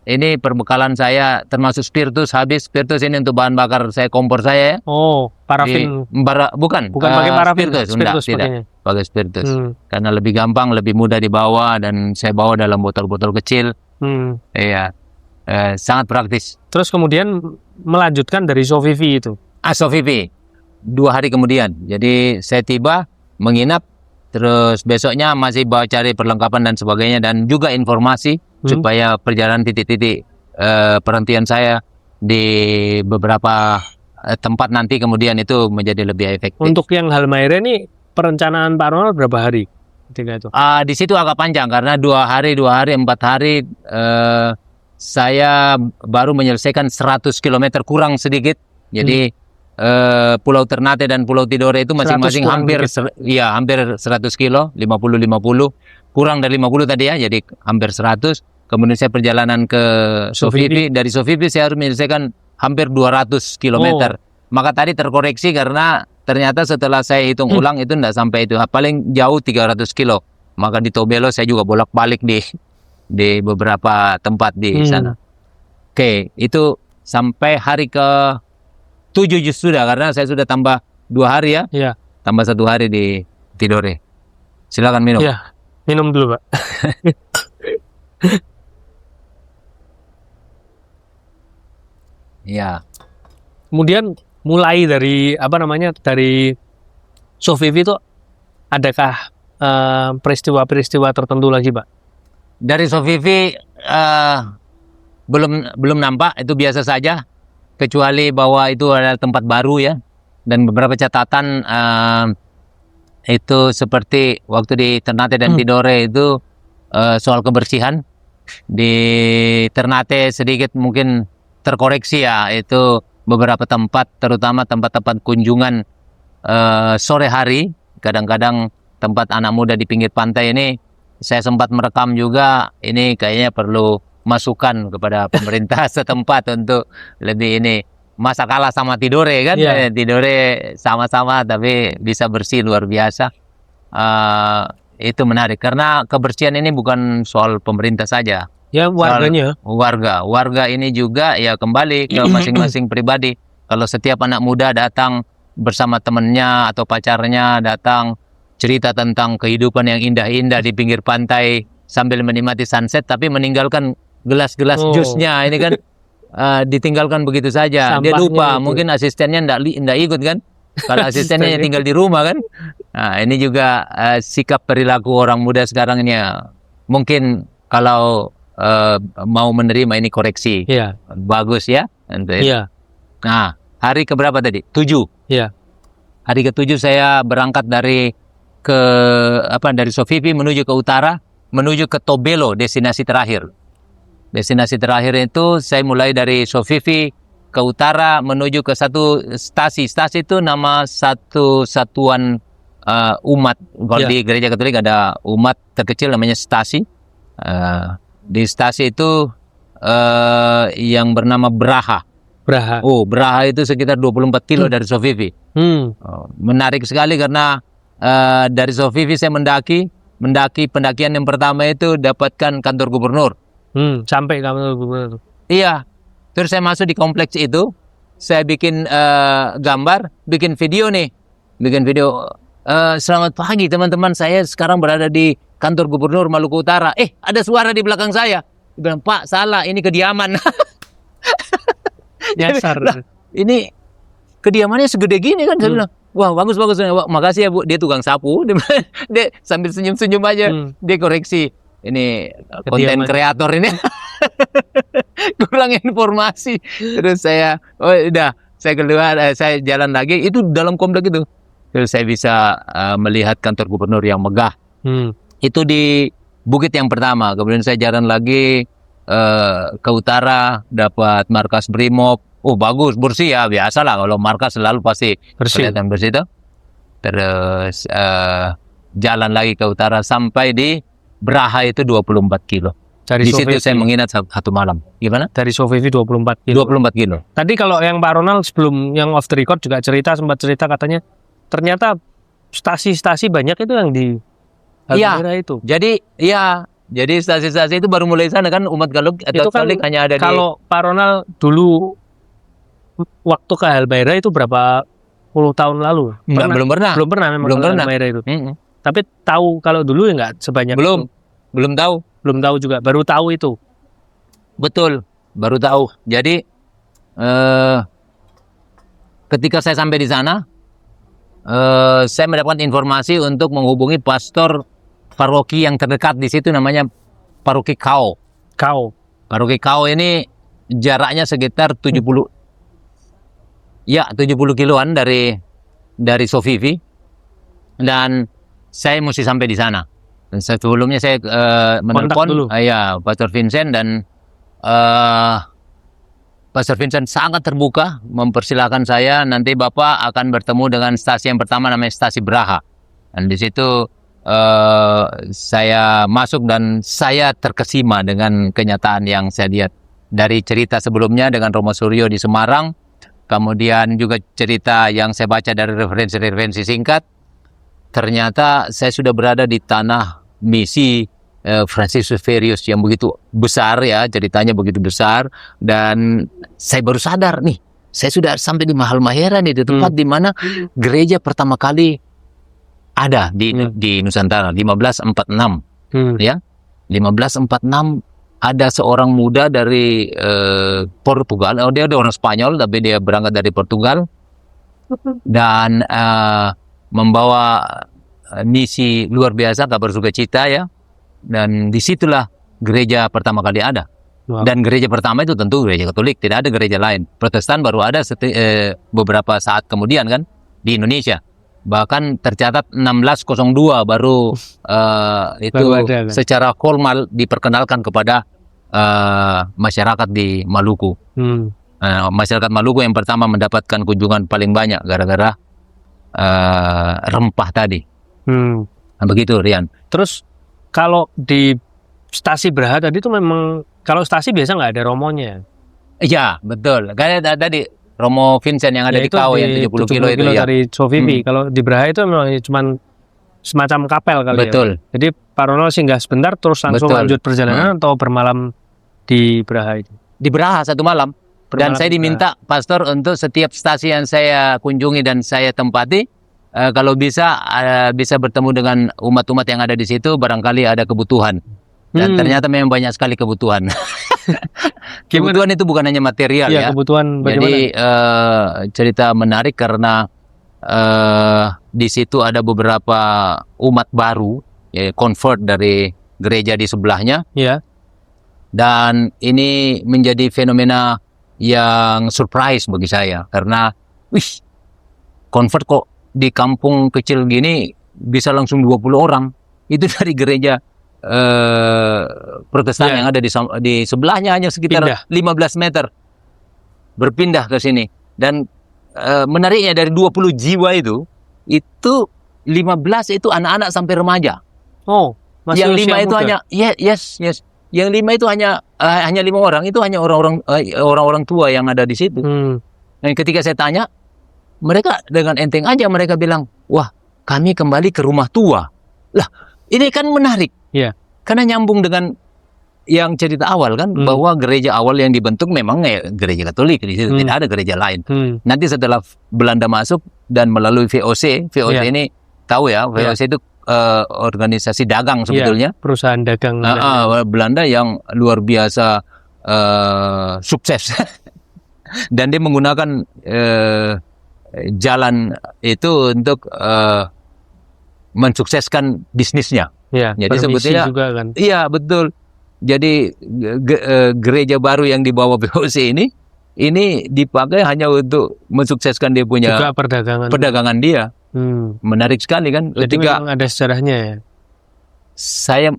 ini perbekalan saya termasuk spiritus habis. Spiritus ini untuk bahan bakar saya, kompor saya. Parafin. Bukan pakai parafin. Spiritus tidak. Pakai spiritus. Karena lebih gampang, lebih mudah dibawa, dan saya bawa dalam botol-botol kecil. Iya. Sangat praktis. Terus kemudian melanjutkan dari Sofifi itu. Sofifi 2 hari kemudian. Jadi saya tiba, menginap, terus besoknya masih bawa cari perlengkapan dan sebagainya, dan juga informasi supaya perjalanan titik-titik perhentian saya di beberapa tempat nanti kemudian itu menjadi lebih efektif. Untuk yang Halmahera ini perencanaan Pak Ronald berapa hari ketika itu? Di situ agak panjang karena 2 hari, 4 hari saya baru menyelesaikan 100 km kurang sedikit. Jadi Pulau Ternate dan Pulau Tidore itu masing-masing hampir 100 kilo, 50 kurang dari 50 tadi ya, jadi hampir 100. Kemudian saya perjalanan ke Sofifi. Dari Sofifi saya harus menyelesaikan hampir 200 km. Maka tadi terkoreksi karena ternyata setelah saya hitung ulang itu tidak sampai itu, paling jauh 300 kilo. Maka di Tobelo saya juga bolak-balik di beberapa tempat di sana. Oke, itu sampai hari ke 7 sudah, karena saya sudah tambah 2 hari ya. Iya. Tambah 1 hari di Tidore. Silakan minum. Iya, minum dulu Pak. Iya. Kemudian mulai dari dari Sofifi itu adakah peristiwa-peristiwa tertentu lagi Pak? Dari Sofifi belum nampak, itu biasa saja. Kecuali bahwa itu adalah tempat baru ya, dan beberapa catatan itu seperti waktu di Ternate dan Tidore itu soal kebersihan. Di Ternate sedikit mungkin terkoreksi ya, itu beberapa tempat, terutama tempat-tempat kunjungan sore hari, kadang-kadang tempat anak muda di pinggir pantai ini saya sempat merekam juga. Ini kayaknya perlu masukan kepada pemerintah setempat untuk lebih ini. Masa kalah sama Tidore kan? Tidore sama-sama tapi bisa bersih luar biasa. Itu menarik karena kebersihan ini bukan soal pemerintah saja. Ya, warganya. Warga ini juga ya kembali ke masing-masing pribadi. Kalau setiap anak muda datang bersama temannya atau pacarnya, datang cerita tentang kehidupan yang indah-indah di pinggir pantai sambil menikmati sunset, tapi meninggalkan gelas-gelas jusnya ini kan ditinggalkan begitu saja. Sampahnya dia lupa, mungkin asistennya ndak ikut kan. Kalau asistennya tinggal di rumah kan. Nah, ini juga sikap perilaku orang muda sekarang ini ya, mungkin kalau mau menerima ini koreksi. Iya. Bagus ya. Iya. Nah, hari keberapa tadi? 7. Iya. Hari ke-7 saya berangkat dari Sofifi menuju ke utara, menuju ke Tobelo, destinasi terakhir. Destinasi terakhir itu saya mulai dari Sofifi ke utara menuju ke satu stasi. Stasi itu nama satu satuan umat. Kalau di gereja Katolik ada umat terkecil namanya stasi. Di stasi itu yang bernama Braha. Oh, Braha itu sekitar 24 kilo dari Sofifi. Menarik sekali karena dari Sofifi saya mendaki pendakian yang pertama itu dapatkan kantor gubernur. Sampai kantor gubernur. Iya. Terus saya masuk di kompleks itu, saya bikin gambar, bikin video nih. Bikin video, selamat pagi teman-teman, saya sekarang berada di kantor gubernur Maluku Utara. Ada suara di belakang saya. Dia bilang, Pak, salah, ini kediaman. Nyasar. Lah, ini kediamannya segede gini kan. Saya bilang, wah bagus. Wah, makasih ya Bu, dia tukang sapu. Dia sambil senyum-senyum aja, dia koreksi. Ini konten kreator ini. Kurang informasi. Terus saya keluar, saya jalan lagi, itu dalam komplek itu. Terus saya bisa melihat kantor gubernur yang megah. Itu di bukit yang pertama. Kemudian saya jalan lagi ke utara, dapat markas Brimob. Oh bagus, bersih ya, biasalah kalau markas selalu pasti kelihatan bersih itu. Terus jalan lagi ke utara sampai di Braha itu 24 kilo. Di situ saya menginap satu malam. Gimana? Dari Sofifi 24 kilo. 24 kilo. Tadi kalau yang Pak Ronald sebelum yang off the record juga sempat cerita katanya ternyata stasi-stasi banyak itu yang di daerah itu. Jadi stasi-stasi itu baru mulai sana kan umat Katolik hanya ada kalau Pak Ronald dulu waktu ke Halmahera itu berapa puluh tahun lalu? Belum pernah Halmahera itu. Tapi tahu kalau dulu ya nggak sebanyak itu. Belum tahu juga, baru tahu itu. Betul, baru tahu. Jadi ketika saya sampai di sana, saya mendapatkan informasi untuk menghubungi pastor paroki yang terdekat di situ, namanya paroki Kao. Paroki Kao ini jaraknya sekitar 70 kiloan dari Sofifi, dan saya mesti sampai di sana. Dan sebelumnya saya menelpon Pastor Vincent, dan Pastor Vincent sangat terbuka mempersilahkan saya, nanti Bapak akan bertemu dengan stasi yang pertama namanya stasi Braha. Dan di situ saya masuk dan saya terkesima dengan kenyataan yang saya lihat dari cerita sebelumnya dengan Romo Suryo di Semarang, kemudian juga cerita yang saya baca dari referensi singkat. Ternyata saya sudah berada di tanah misi Franciscus Ferius yang begitu besar ya, ceritanya begitu besar, dan saya baru sadar nih, saya sudah sampai di Halmahera nih, di tempat di mana gereja pertama kali ada di Nusantara 1546 ya. 1546 ada seorang muda dari Portugal. Dia ada orang Spanyol tapi dia berangkat dari Portugal dan membawa misi luar biasa, kabar sukacita ya. Dan disitulah gereja pertama kali ada. Dan gereja pertama itu tentu gereja Katolik, tidak ada gereja lain. Protestan baru ada beberapa saat kemudian kan di Indonesia. Bahkan tercatat 1602 baru ada, secara formal diperkenalkan kepada masyarakat di Maluku. Masyarakat Maluku yang pertama mendapatkan kunjungan paling banyak gara-gara rempah tadi. Nah, begitu Rian. Terus kalau di stasi Braha tadi itu memang, kalau stasi biasa nggak ada romonya? Iya betul. Karena tadi Romo Vincent yang ada di Kao yang 70 kilo itu ya. Dari Sofifi. Kalau di Braha itu memang cuma semacam kapel kali. Betul. Ya. Jadi Pak Ronald singgah sebentar terus langsung lanjut perjalanan atau bermalam di Braha itu? Di Braha satu malam. Dan saya diminta pastor untuk setiap stasi yang saya kunjungi dan saya tempati, kalau bisa bertemu dengan umat-umat yang ada di situ, barangkali ada kebutuhan. Dan ternyata memang banyak sekali kebutuhan. Kebutuhan itu bukan hanya material ya. Kebutuhan bagaimana? Jadi cerita menarik karena di situ ada beberapa umat baru, ya, convert dari gereja di sebelahnya. Ya. Dan ini menjadi fenomena yang surprise bagi saya karena convert kok di kampung kecil gini bisa langsung 20 orang. Itu dari gereja Protestan yang ada di sebelahnya hanya sekitar 15 meter berpindah ke sini. Dan menariknya dari 20 jiwa itu 15 itu anak-anak sampai remaja. Oh, masih yang 5 itu muda. hanya yes. Yang 5 itu hanya 5 orang, itu hanya orang-orang tua yang ada di situ. Dan ketika saya tanya, mereka dengan enteng aja mereka bilang, wah kami kembali ke rumah tua. Lah ini kan menarik, karena nyambung dengan yang cerita awal kan, bahwa gereja awal yang dibentuk memang gereja Katolik di situ, tidak ada gereja lain. Nanti setelah Belanda masuk dan melalui VOC ini tahu ya, VOC itu organisasi dagang sebetulnya, perusahaan dagang Belanda yang luar biasa sukses dan dia menggunakan jalan itu untuk mensukseskan bisnisnya. Jadi sebetulnya juga kan. Iya betul. Jadi gereja baru yang dibawa VOC ini dipakai hanya untuk mensukseskan dia punya juga perdagangan dia. Menarik sekali kan. Jadi memang ada sejarahnya ya. Saya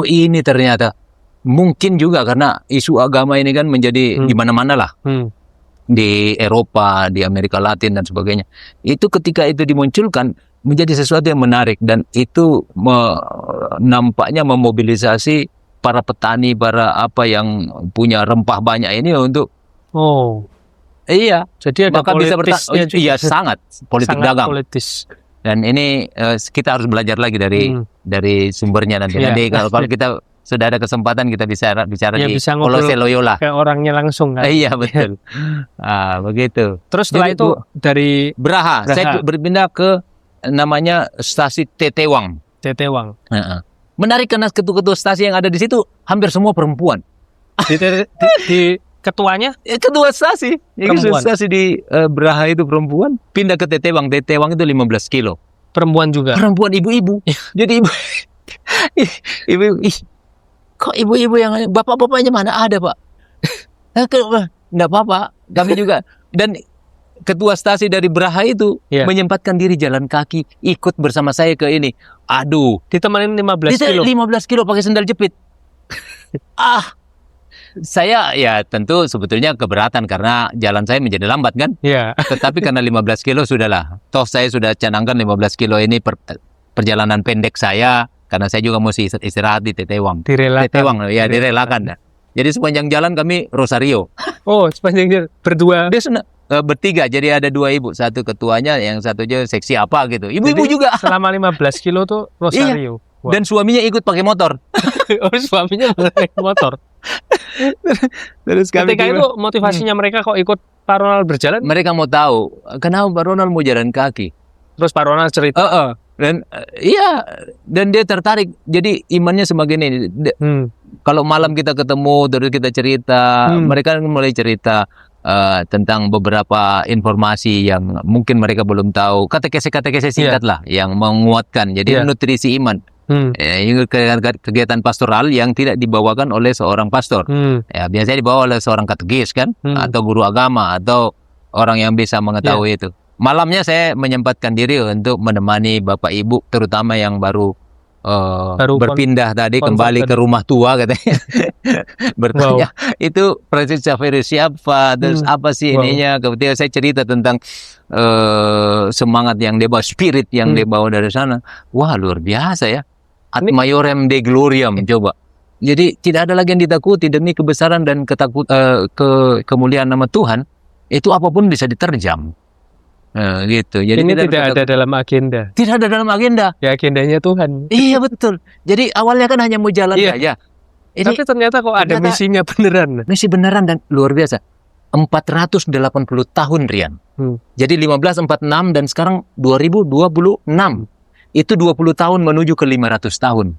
ini ternyata mungkin juga karena isu agama ini kan menjadi di mana-mana lah. Di Eropa, di Amerika Latin dan sebagainya. Itu ketika itu dimunculkan menjadi sesuatu yang menarik dan itu nampaknya memobilisasi para petani, para apa yang punya rempah banyak ini untuk iya, jadi ada politisnya juga. Iya, sangat politik sangat dagang. Politis. Dan ini kita harus belajar lagi dari sumbernya nanti. Nanti kalau kita sudah ada kesempatan kita bicara di Kolose Loyola. Kayak orangnya langsung kan. Iya, betul. Begitu. Terus setelah jadi, itu dari Braha, saya berpindah ke namanya stasi Tetewang. Menarik karena ketua-ketua stasi yang ada di situ hampir semua perempuan. Di ketuanya? Ketua stasi. Stasi di Braha itu perempuan. Pindah ke Tetewang. Tetewang itu 15 kilo. Perempuan juga? Perempuan, ibu-ibu. Jadi ibu, kok ibu-ibu yang bapak-bapaknya mana ada, Pak? Nggak apa-apa. Kami juga. Dan ketua stasi dari Braha itu menyempatkan diri jalan kaki, ikut bersama saya ke ini. Aduh. Ditemanin 15 kilo? 15 kilo pakai sendal jepit. Saya ya tentu sebetulnya keberatan karena jalan saya menjadi lambat kan. Tetapi karena 15 kilo sudahlah. Toh saya sudah canangkan 15 kilo ini perjalanan pendek saya. Karena saya juga mesti istirahat di Tetewang. Direlakan. Jadi sepanjang jalan kami Rosario. Oh, sepanjang jalan berdua? Dia bertiga, jadi ada 2 ibu. Satu ketuanya, yang satunya seksi apa gitu. Ibu-ibu juga. Selama 15 kilo tuh Rosario. Wow. Dan suaminya ikut pakai motor. Suaminya pakai motor. Terus ketika itu motivasinya mereka kok ikut Pak Ronald berjalan? Mereka mau tahu kenapa Pak Ronald mau jalan kaki. Terus Pak Ronald cerita. Dan dan dia tertarik. Jadi imannya semakin ini. Kalau malam kita ketemu terus kita cerita, mereka mulai cerita tentang beberapa informasi yang mungkin mereka belum tahu. Katekese singkat lah yang menguatkan. Jadi nutrisi iman. Kegiatan pastoral yang tidak dibawakan oleh seorang pastor. Biasanya dibawa oleh seorang katekis kan, atau guru agama atau orang yang bisa mengetahui itu. Malamnya saya menyempatkan diri untuk menemani bapak ibu, terutama yang baru berpindah tadi kembali ke rumah tua katanya. Bertanya itu Francis Xavier siapa, terus apa sih ininya. Kemudian saya cerita tentang semangat yang dia bawa, spirit yang dia bawa dari sana. Wah, luar biasa ya. Ad maiorem de gloriam, coba. Jadi tidak ada lagi yang ditakuti demi kebesaran dan kemuliaan nama Tuhan. Itu apapun bisa diterjam. Gitu. Jadi ini tidak ada dalam agenda. Tidak ada dalam agenda. Ya, agendanya Tuhan. Iya, betul. Jadi awalnya kan hanya mau jalan saja. Tapi ternyata kok ada misinya beneran. Misi beneran dan luar biasa. 480 tahun, Rian. Jadi 1546 dan sekarang 2026. Itu 20 tahun menuju ke 500 tahun.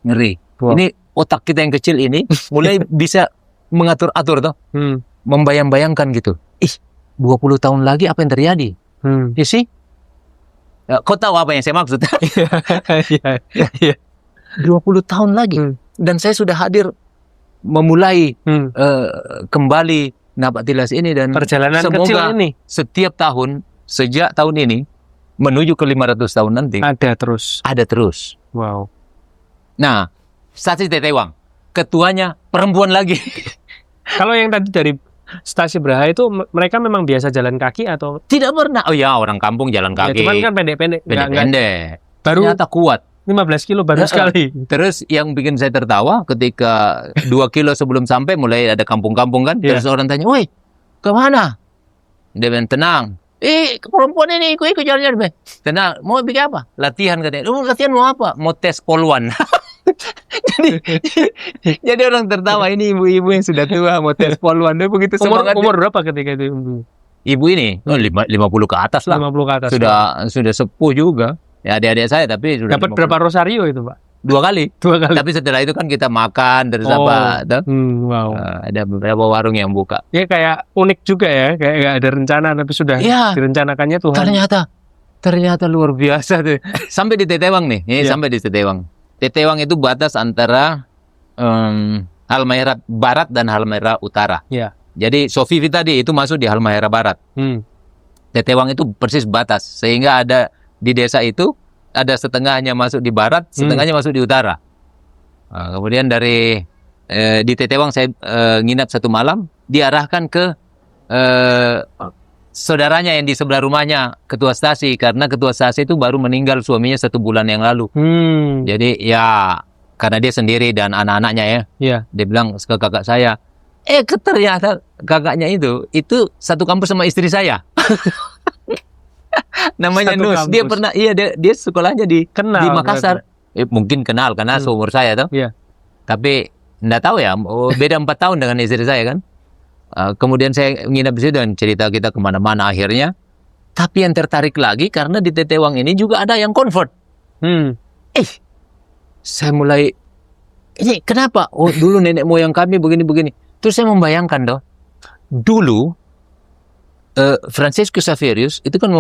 Ngeri. Ini otak kita yang kecil ini mulai bisa mengatur-atur toh. Membayang-bayangkan gitu. 20 tahun lagi apa yang terjadi? You see? Kau tahu apa yang saya maksud? 20 tahun lagi. Dan saya sudah hadir memulai kembali Napaktilas ini, dan perjalanan kecil semoga ini setiap tahun sejak tahun ini menuju ke 500 tahun nanti ada terus. Wow. Nah, stasi Tetewang, ketuanya perempuan lagi. Kalau yang tadi dari Stasi Braha itu mereka memang biasa jalan kaki atau tidak pernah? Oh ya, orang kampung jalan ya, kaki. cuman kan pendek-pendek. Pendek-pendek. Baru Ternyata kuat. 15 kilo baru sekali. Terus yang bikin saya tertawa ketika 2 kilo sebelum sampai mulai ada kampung-kampung kan. Terus orang tanya, "Woi, kemana?" Dia bilang, "Tenang. Perempuan ini ikut jalan-jalan." "Tenang, mau bikin apa?" "Latihan," katanya. "Latihan mau apa?" "Mau tes poluan." jadi orang tertawa, ini ibu-ibu yang sudah tua mau tes poluan. Dia begitu semangat. Umur berapa ketika itu? Ibu ini 50 ke atas lah. 50 ke atas. Sudah sepuh juga. Ya, adik-adik saya tapi sudah dapat berapa rosario itu, Pak? 2 kali. 2 kali. Tapi setelah itu kan kita makan terus apa? Wow. Ada beberapa warung yang buka. Ya kayak unik juga ya, kayak nggak ada rencana tapi sudah direncanakannya Tuhan. Ternyata luar biasa tuh. Sampai di Tetewang nih. Sampai di Tetewang. Tetewang itu batas antara Halmahera Barat dan Halmahera Utara. Ya. Jadi Sofivi tadi itu masuk di Halmahera Barat. Tetewang itu persis batas, sehingga ada di desa itu ada setengahnya masuk di barat, setengahnya masuk di utara. Kemudian dari di Tetewang saya nginap 1 malam, diarahkan ke saudaranya yang di sebelah rumahnya, ketua stasi, karena ketua stasi itu baru meninggal suaminya 1 bulan yang lalu. Jadi ya karena dia sendiri dan anak-anaknya ya. Dia bilang ke kakak saya, ternyata kakaknya itu satu kampus sama istri saya. Namanya Satu Nus. kampus. Dia pernah dia sekolahnya di Makassar. Mungkin kenal karena seumur saya tuh. Tapi enggak tahu ya, beda 4 tahun dengan istri saya kan. Kemudian saya nginap di situ dan cerita kita kemana-mana akhirnya. Tapi yang tertarik lagi karena di Tetewang ini juga ada yang convert. Saya mulai, ini kenapa? Oh, dulu nenek moyang kami begini-begini. Terus saya membayangkan dulu Francesco Xaverius itu kan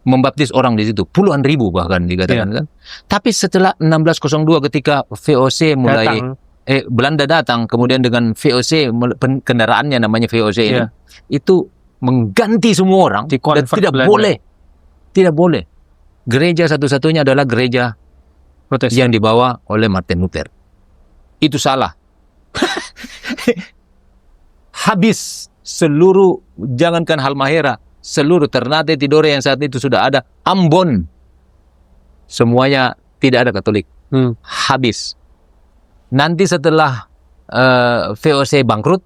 membaptis orang di situ, puluhan ribu bahkan dikatakan kan. Tapi setelah 1602 ketika VOC mulai Belanda datang, kemudian dengan VOC kendaraannya namanya VOC ini, itu mengganti semua orang dan tidak boleh. Gereja satu-satunya adalah gereja Protestan yang dibawa oleh Martin Luther. Itu salah. Habis seluruh, jangankan Halmahera, seluruh Ternate, Tidore yang saat itu sudah ada, Ambon, semuanya tidak ada Katolik. Habis. Nanti setelah VOC bangkrut,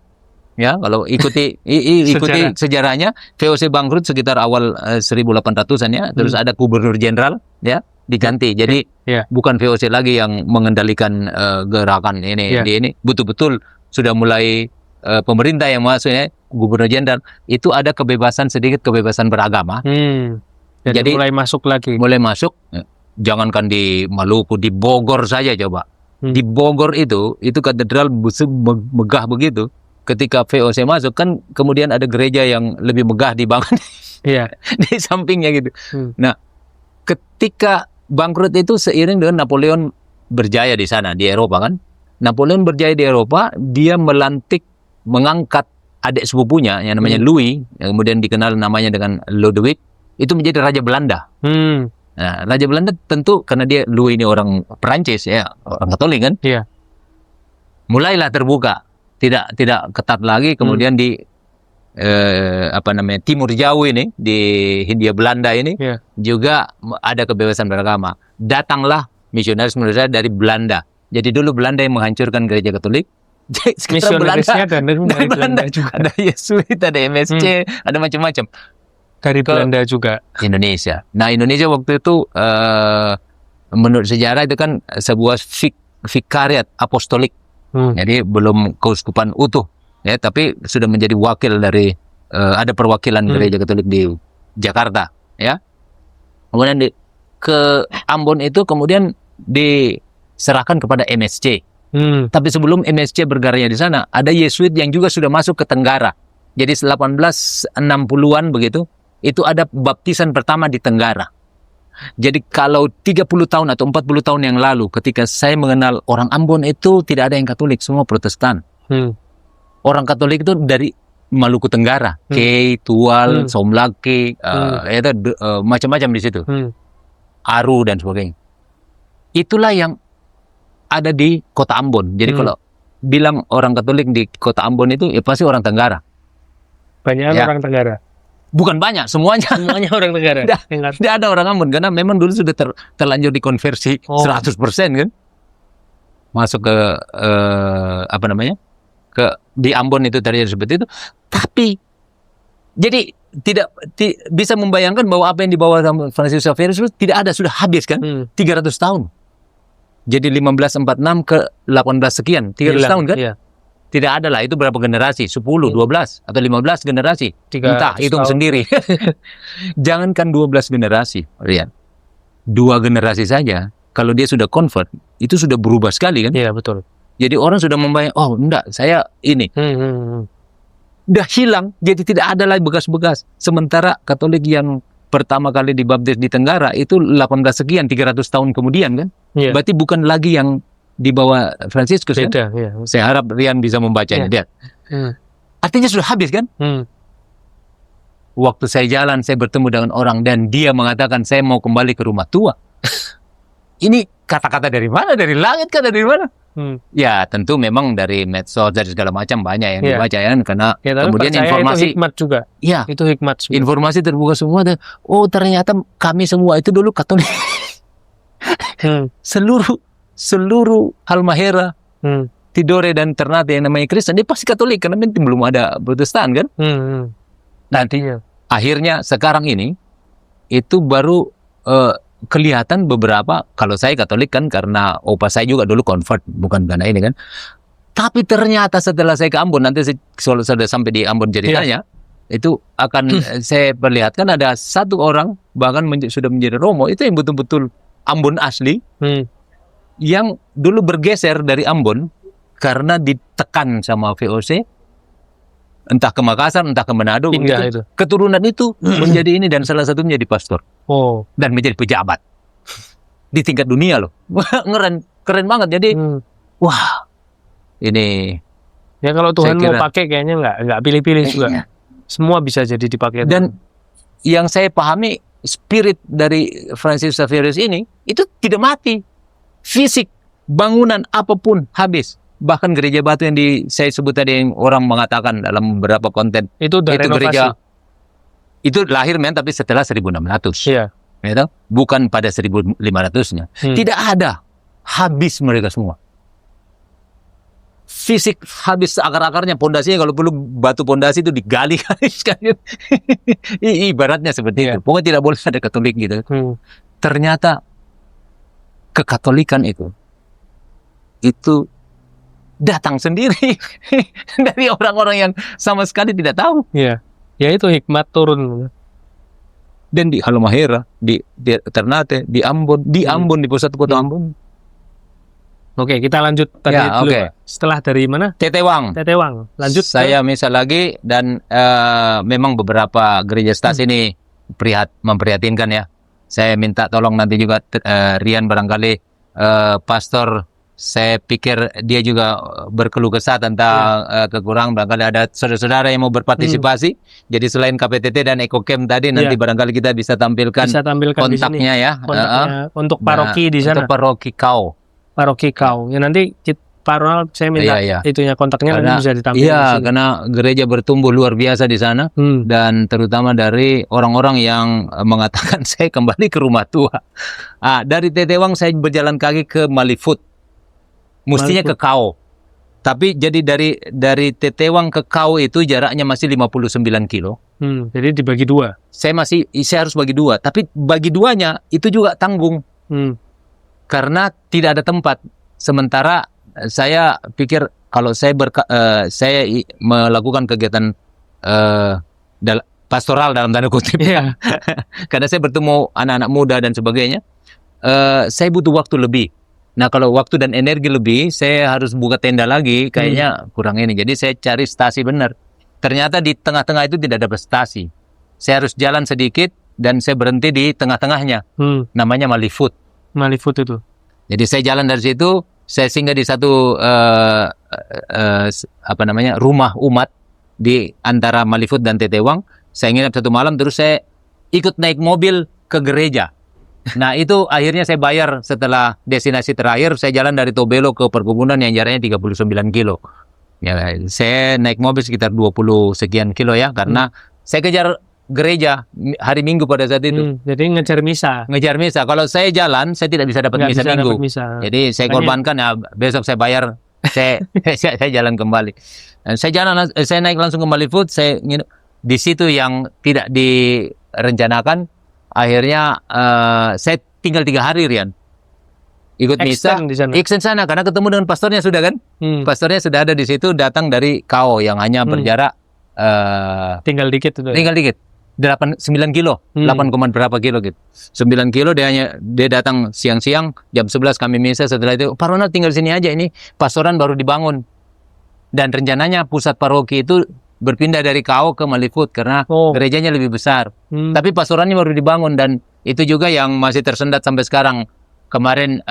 ya kalau ikuti sejarahnya, VOC bangkrut sekitar awal 1800-an ya, terus ada gubernur jenderal ya diganti. Jadi bukan VOC lagi yang mengendalikan gerakan ini. Ini betul-betul sudah mulai pemerintah yang maksudnya gubernur jenderal, itu ada sedikit kebebasan beragama. Jadi mulai masuk lagi. Mulai masuk. Jangankan di Maluku, di Bogor saja coba. Di Bogor itu katedral megah begitu. Ketika VOC masuk kan kemudian ada gereja yang lebih megah dibangun di sampingnya gitu. Nah, ketika bangkrut itu seiring dengan Napoleon berjaya di sana di Eropa kan. Napoleon berjaya di Eropa, dia mengangkat adik sepupunya yang namanya Louis, yang kemudian dikenal namanya dengan Ludwig, itu menjadi Raja Belanda. Nah, Raja Belanda tentu karena dia Louis ini orang Perancis ya, orang Katolik kan. Mulailah terbuka, tidak ketat lagi. Kemudian di Timur Jauh ini, di Hindia Belanda ini juga ada kebebasan beragama. Datanglah misionaris dari Belanda. Jadi dulu Belanda yang menghancurkan gereja Katolik. Misionarisnya dari Belanda juga. Ada Yesuit, ada MSC, ada macam-macam. Dari Belanda juga. Indonesia. Nah, Indonesia waktu itu menurut sejarah itu kan sebuah vikariat apostolik. Jadi belum keuskupan utuh ya, tapi sudah menjadi wakil dari ada perwakilan gereja Katolik di Jakarta ya. Kemudian ke Ambon itu kemudian diserahkan kepada MSC. Tapi sebelum MSC bergeraknya di sana, ada Yesuit yang juga sudah masuk ke Tenggara. Jadi 1860-an begitu, itu ada baptisan pertama di Tenggara. Jadi kalau 30 tahun atau 40 tahun yang lalu ketika saya mengenal orang Ambon itu tidak ada yang Katolik, semua Protestan. Orang Katolik itu dari Maluku Tenggara, Kei, Tual, Somlake, macam-macam di situ. Aru dan sebagainya. Itulah yang ada di kota Ambon. Jadi kalau bilang orang Katolik di kota Ambon itu ya pasti orang Tenggara. Banyak orang Tenggara. Bukan banyak, semuanya. Semuanya orang Tenggara. Tidak ada orang Ambon karena memang dulu sudah terlanjur dikonversi 100% kan. Masuk ke di Ambon itu terjadi seperti itu. Tapi jadi tidak bisa membayangkan bahwa apa yang dibawa sama Franciscus Xaverius itu tidak ada, sudah habis kan? 300 tahun. Jadi 1546 ke 18 sekian, 300 tahun kan? Iya. Tidak ada lah, itu berapa generasi? 10, 12, atau 15 generasi? Entah, hitung sendiri. Jangankan 12 generasi, Rian. 2 generasi saja, kalau dia sudah convert, itu sudah berubah sekali kan? Iya, betul. Jadi orang sudah membayang, oh enggak, saya ini. Udah hilang, jadi tidak ada lagi bekas-bekas. Sementara Katolik yang pertama kali dibaptis di Tenggara, itu 18 sekian, 300 tahun kemudian kan? Iya. Berarti bukan lagi yang di bawah Franciscus kan? Iya. Saya harap Rian bisa membacanya. Lihat. Artinya sudah habis kan? Waktu saya jalan, saya bertemu dengan orang dan dia mengatakan saya mau kembali ke rumah tua. Ini kata-kata dari mana? Dari langit kah? Dari mana? Ya tentu memang dari medsos dari segala macam banyak yang dibaca ya, karena kemudian informasi itu hikmat juga. Ya, itu hikmat. Juga. Informasi terbuka semua dan ternyata kami semua itu dulu Katolik. Seluruh Halmahera, Tidore dan Ternate yang namanya Kristen, dia pasti Katolik karena belum ada Protestan kan? Nanti akhirnya sekarang ini itu baru kelihatan beberapa, kalau saya Katolik kan karena opa saya juga dulu convert, bukan karena ini kan. Tapi ternyata setelah saya ke Ambon, nanti kalau sudah sampai di Ambon ceritanya, itu akan saya perlihatkan ada satu orang bahkan sudah menjadi Romo, itu yang betul-betul Ambon asli, yang dulu bergeser dari Ambon karena ditekan sama VOC, entah ke Makassar, entah ke Manado, itu. Keturunan itu menjadi ini dan salah satu menjadi pastor dan menjadi pejabat di tingkat dunia loh. keren banget. Jadi wah, ini ya kalau Tuhan mau pakai kayaknya nggak pilih-pilih juga. Semua bisa jadi dipakai. Dan yang saya pahami spirit dari Franciscus Xaverius ini itu tidak mati. Fisik, bangunan apapun habis. Bahkan gereja batu yang saya sebut tadi yang orang mengatakan dalam beberapa konten itu gereja itu lahir tapi setelah 1600. Iya. Gitu? Bukan pada 1500-nya. Tidak ada, habis mereka semua. Fisik habis, akar-akarnya, pondasinya kalau perlu batu pondasi itu digali sekali. Ibaratnya seperti itu. Pokoknya tidak boleh ada Katolik gitu. Ternyata kekatolikan itu datang sendiri dari orang-orang yang sama sekali tidak tahu. Iya. Ya itu hikmat turun. Dan di Halmahera, di Ternate, di Ambon, di pusat kota Ambon. Oke, kita lanjut tadi dulu. Setelah dari mana? Tetewang. Lanjut. Saya misal lagi dan memang beberapa gereja stasi ini memprihatinkan ya. Saya minta tolong nanti juga Rian barangkali pastor, saya pikir dia juga berkeluh kesah tentang kekurangan, barangkali ada saudara-saudara yang mau berpartisipasi. Jadi selain KPTT dan EcoCamp tadi nanti barangkali kita bisa tampilkan kontaknya ya. Kontaknya untuk paroki di sana. Untuk paroki Kau. Ya nanti Pak Ronald saya minta itunya kontaknya nanti bisa ditampilkan. Iya, karena gereja bertumbuh luar biasa di sana dan terutama dari orang-orang yang mengatakan saya kembali ke rumah tua. Dari Tetewang saya berjalan kaki ke Malifut. Mestinya ke Kau. Tapi jadi dari Tetewang ke Kau itu jaraknya masih 59 kilo. Jadi dibagi 2. Saya harus bagi 2, tapi bagi 2-nya itu juga tanggung. Karena tidak ada tempat. Sementara saya pikir kalau saya melakukan kegiatan pastoral dalam tanda kutip, karena saya bertemu anak-anak muda dan sebagainya, saya butuh waktu lebih. Nah kalau waktu dan energi lebih, saya harus buka tenda lagi, kayaknya kurang ini. Jadi saya cari stasi benar. Ternyata di tengah-tengah itu tidak ada stasi. Saya harus jalan sedikit, dan saya berhenti di tengah-tengahnya. Namanya Malifut. Malifut itu. Jadi saya jalan dari situ, saya singgah di satu rumah umat di antara Malifut dan Tetewang. Saya nginap satu malam, terus saya ikut naik mobil ke gereja. Nah itu akhirnya saya bayar setelah destinasi terakhir. Saya jalan dari Tobelo ke perkebunan yang jaraknya 39 kilo. Ya, saya naik mobil sekitar 20 sekian kilo ya, karena saya kejar gereja hari Minggu pada saat itu. Jadi ngejar misa. Ngejar misa. Kalau saya jalan, saya tidak bisa dapat misa Minggu. Jadi saya korbankan ya, besok saya bayar. Saya jalan kembali. Saya naik langsung ke Malifut. Saya di situ yang tidak direncanakan. Akhirnya saya tinggal 3 hari, Rian. Ikut misa, extend sana karena ketemu dengan pastornya sudah kan? Pastornya sudah ada di situ, datang dari Kao yang hanya berjarak tinggal dikit itu. Tinggal dikit. 9 kilo, 8, berapa kilo gitu. 9 kilo dia datang siang-siang, jam 11 kami misa. Setelah itu, Pak Ronald tinggal sini aja, ini pastoran baru dibangun. Dan rencananya pusat paroki itu berpindah dari Kao ke Malifut karena gerejanya lebih besar. Tapi pastorannya baru dibangun, dan itu juga yang masih tersendat sampai sekarang. Kemarin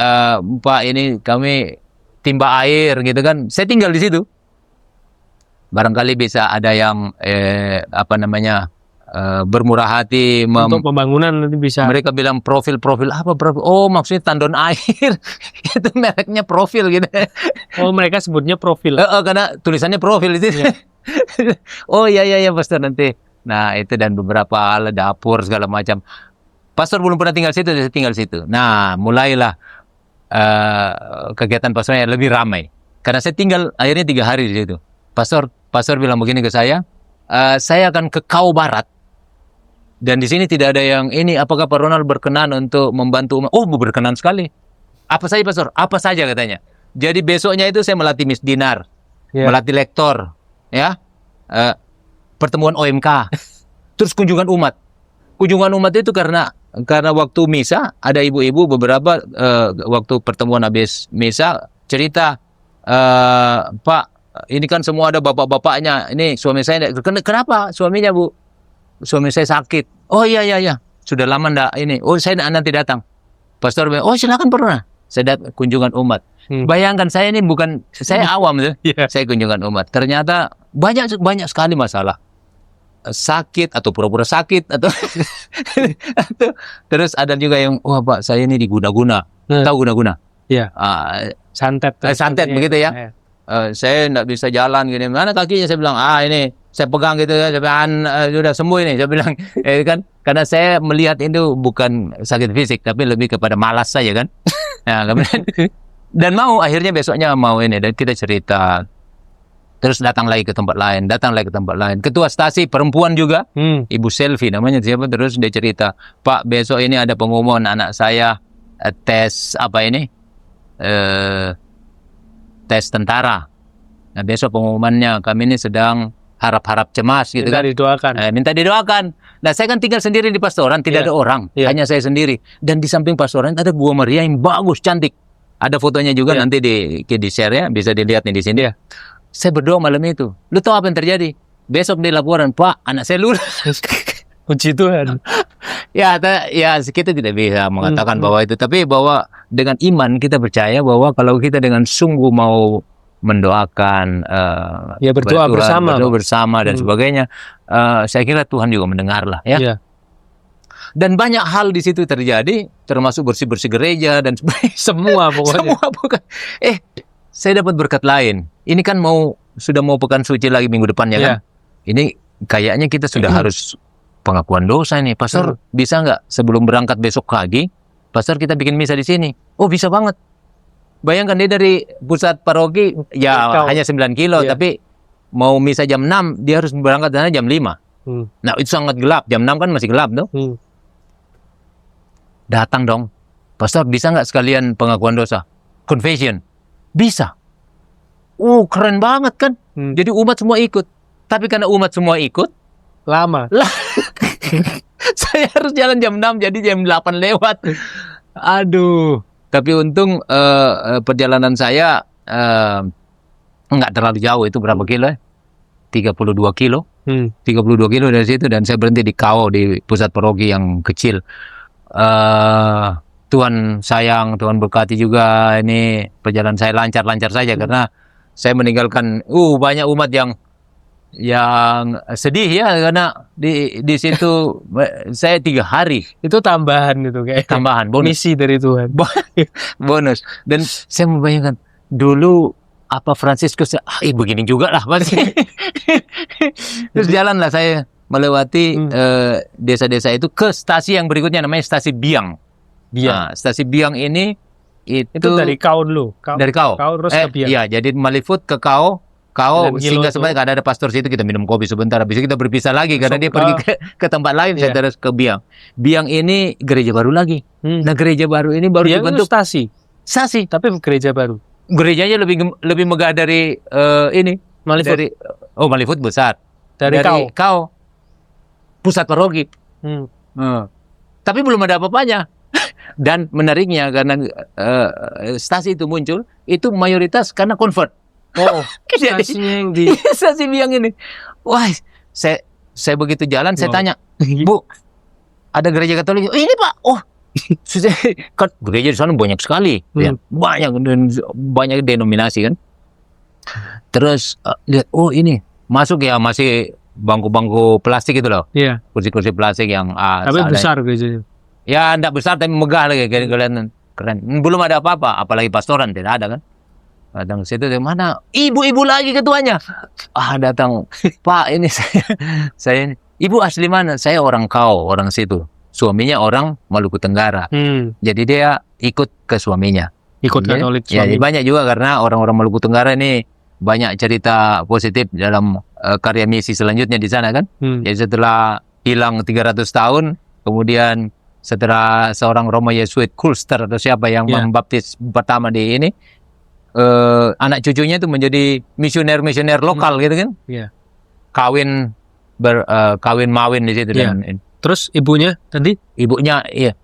Pak, ini kami timba air gitu kan. Saya tinggal di situ. Barangkali bisa ada yang bermurah hati untuk pembangunan, nanti bisa. Mereka bilang profil apa profil? Oh, maksudnya tandon air. Itu mereknya profil gitu. Oh, mereka sebutnya profil. Karena tulisannya profil itu. Ya. Oh iya pastor nanti. Nah itu, dan beberapa alat dapur segala macam. Pastor belum pernah tinggal situ, saya tinggal situ. Nah mulailah kegiatan pastornya lebih ramai. Karena saya tinggal akhirnya 3 hari di situ. Pastor bilang begini ke saya akan ke Kao Barat. Dan di sini tidak ada yang ini. Apakah Pak Ronald berkenan untuk membantu umat? Oh, berkenan sekali. Apa saja pastor? Apa saja katanya. Jadi besoknya itu saya melatih misdinar, melatih lektor. Ya, pertemuan OMK, terus kunjungan umat. Kunjungan umat itu karena waktu misa ada ibu-ibu beberapa waktu pertemuan habis misa cerita, Pak, ini kan semua ada bapak-bapaknya. Ini suami saya, kenapa suaminya Bu? Suami saya sakit. Oh iya, sudah lama ndak ini. Oh saya nanti datang. Pastor bilang, oh silakan pernah. Saya datang kunjungan umat. Bayangkan saya ini bukan, saya awam tuh. Saya kunjungan umat. Ternyata banyak sekali masalah. Sakit atau pura-pura sakit atau terus ada juga yang, wah Pak, saya ini diguna-guna. Tahu guna-guna? Iya. Santet begitu ya. Saya enggak bisa jalan gini. Mana kakinya? Saya bilang, ini saya pegang gitu ya. Saya bilang, sudah sembuh ini. Saya bilang, kan karena saya melihat itu bukan sakit fisik, tapi lebih kepada malas saja kan. Nah, kemudian dan akhirnya besoknya mau ini, dan kita cerita. Terus datang lagi ke tempat lain. Ketua stasi perempuan juga, Ibu Selvi namanya siapa, terus dia cerita, Pak, besok ini ada pengumuman anak saya tes tes tentara. Nah besok pengumumannya, kami ini sedang harap-harap cemas gitu. Minta didoakan. Nah saya kan tinggal sendiri di pastoran, tidak ada orang, hanya saya sendiri. Dan di samping pastoran ada Gua Maria yang bagus, cantik. Ada fotonya juga, nanti di share ya, bisa dilihat nih di sini. Saya berdoa malam itu. Lu tahu apa yang terjadi? Besok di laporan, Pak, anak saya lulus. Puji Tuhan. Ya kita tidak bisa mengatakan bahwa itu, tapi bahwa dengan iman kita percaya bahwa kalau kita dengan sungguh mau mendoakan, berdoa bersama dan sebagainya, saya kira Tuhan juga mendengar lah ya. Dan banyak hal di situ terjadi, termasuk bersih-bersih gereja dan semua pokoknya. Saya dapat berkat lain. Ini kan sudah mau pekan suci lagi minggu depan ya kan. Ini kayaknya kita sudah harus pengakuan dosa nih. Pastor, bisa nggak sebelum berangkat besok pagi, Pastor kita bikin misa di sini? Oh bisa banget. Bayangkan dia dari pusat paroki hanya 9 kilo, tapi mau misa jam 6, dia harus berangkat sana jam 5. Nah itu sangat gelap, jam 6 kan masih gelap tuh. Datang dong, Pastor bisa nggak sekalian pengakuan dosa? Confession. Bisa. Keren banget kan. Jadi umat semua ikut. Tapi karena umat semua ikut, lama. Saya harus jalan jam 6, jadi jam 8 lewat. Aduh. Tapi untung perjalanan saya nggak terlalu jauh. Itu berapa kilo ya? 32 kilo. 32 kilo dari situ, dan saya berhenti di Kao, di pusat paroki yang kecil. Tuhan sayang, Tuhan berkati juga, ini perjalanan saya lancar-lancar saja karena saya meninggalkan banyak umat yang sedih ya, karena di situ saya 3 hari. Itu tambahan itu kayak Tambahan bonus. misi dari Tuhan. Bonus. Dan saya membayangkan dulu apa Fransiskus, begini juga lah pasti. Terus jalanlah saya melewati desa-desa itu ke stasi yang berikutnya, namanya stasi Biang. Nah, stasi Biang ini itu dari Kao dulu. Dari Kao. Kao terus ke Biang. Iya, jadi Malifood ke Kao singgah sebentar, ada pastor situ, kita minum kopi sebentar, habis itu kita berpisah lagi karena dia pergi ke tempat lain. Saya terus ke Biang. Biang ini gereja baru lagi. Nah, gereja baru ini baru Biang dibentuk stasi, tapi gereja baru. Gerejanya lebih megah dari ini. Malifood. Malifood besar. Dari Kao. Pusat paroki. Tapi belum ada apa-apanya. Dan menariknya karena stasi itu muncul, itu mayoritas karena convert. Stasinya yang di stasi Biang ini. Wah, saya begitu jalan, saya tanya, Bu, ada gereja Katolik? Ini Pak. Kan gereja di sana banyak sekali, banyak denominasi kan. Terus lihat, ini masuk ya, masih bangku-bangku plastik itu loh. Iya. Kursi-kursi plastik yang tapi besar gerejanya. Ya, enggak besar tapi megah lagi, keren. Belum ada apa-apa, apalagi pastoran tidak ada kan. Datang ke situ, mana ibu-ibu lagi ketuanya. Datang, Pak, ini saya ini. Ibu asli mana? Saya orang Kao, orang situ. Suaminya orang Maluku Tenggara. Jadi dia ikut ke suaminya. Ikut Katolik suami. Ya, banyak juga karena orang-orang Maluku Tenggara ini banyak cerita positif dalam karya misi selanjutnya di sana kan. Jadi setelah hilang 300 tahun, kemudian setelah seorang Romo Yesuit Kulster atau siapa yang membaptis pertama di ini, anak cucunya itu menjadi misioner lokal gitu kan. Kawin mawin di situ. Dan terus ibunya tadi? Ibunya, iya.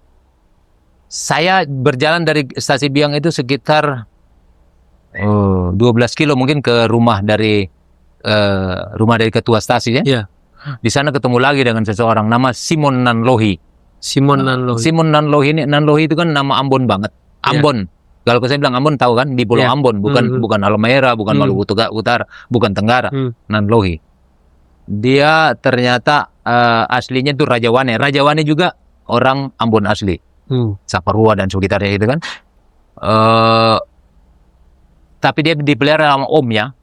Saya berjalan dari stasi Biang itu sekitar 12 kilo mungkin ke rumah dari ketua stasi ya. Di sana ketemu lagi dengan seseorang nama Simon Nanlohi. Simon Nanlohi itu kan nama Ambon banget. Ambon. Kalau saya bilang Ambon, tahu kan, di Pulau Ambon, bukan Halmahera, bukan Maluku Utara, bukan Tenggara. Nanlohi. Dia ternyata aslinya itu Rajawani. Rajawani juga orang Ambon asli. Saparua dan sekitarnya itu kan. Tapi dia dipelihara sama omnya.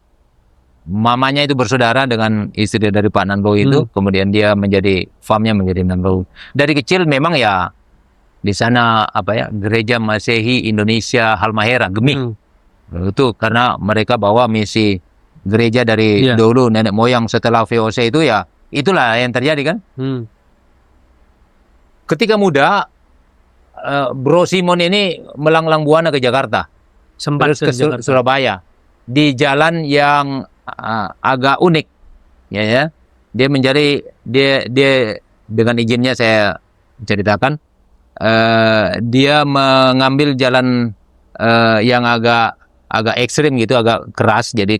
Mamanya itu bersaudara dengan istri dari Pak Nanlohi itu. Kemudian dia farmnya menjadi Nanlohi. Dari kecil memang ya di sana gereja Masehi Indonesia Halmahera, Gemih. Itu karena mereka bawa misi gereja dari dulu nenek moyang. Setelah VOC itu ya itulah yang terjadi kan. Ketika muda, Bro Simon ini melanglang buana ke Jakarta. Sempat terus ke Surabaya di jalan yang agak unik ya. Dia dengan izinnya saya ceritakan, dia mengambil jalan yang agak ekstrim gitu, agak keras. Jadi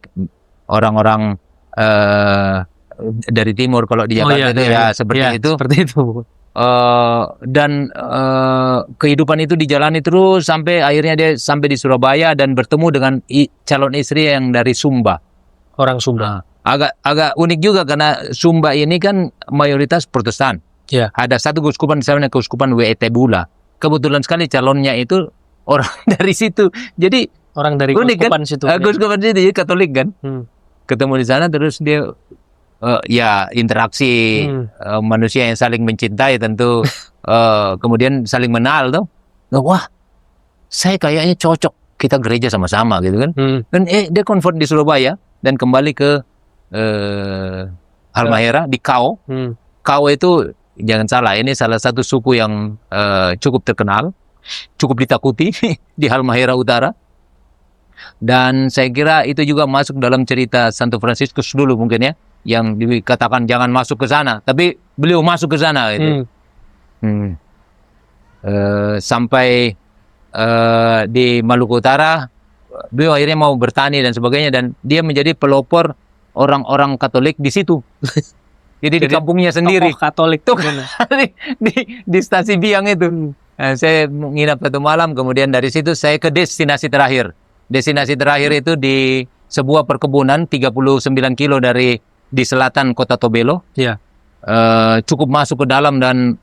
orang-orang dari timur kalau di Jakarta seperti itu. Dan kehidupan itu dijalani terus sampai akhirnya dia sampai di Surabaya dan bertemu dengan calon istri yang dari Sumba. Orang Sumba. Agak unik juga karena Sumba ini kan mayoritas Protestan. Ada satu keuskupan misalnya keuskupan WET Bula. Kebetulan sekali calonnya itu orang dari situ. Jadi orang dari unik keuskupan kan? situ. Keuskupan situ jadi Katolik kan. Ketemu di sana terus dia interaksi manusia yang saling mencintai tentu. Kemudian saling mengenal tuh. Wah, saya kayaknya cocok kita gereja sama-sama gitu kan. Dan dia convert di Surabaya dan kembali ke Halmahera di Kao. Kao itu jangan salah, ini salah satu suku yang cukup terkenal, cukup ditakuti di Halmahera Utara. Dan saya kira itu juga masuk dalam cerita Santo Fransiskus dulu mungkin ya, yang dikatakan jangan masuk ke sana, tapi beliau masuk ke sana gitu. Sampai di Maluku Utara, beliau akhirnya mau bertani dan sebagainya, dan dia menjadi pelopor orang-orang Katolik di situ. Jadi di kampungnya sendiri. Tokoh Katolik tuh di stasi Biang itu. Nah, saya nginap 1 malam, kemudian dari situ saya ke destinasi terakhir. Destinasi terakhir itu di sebuah perkebunan 39 kilo di selatan kota Tobelo. Iya. Cukup masuk ke dalam dan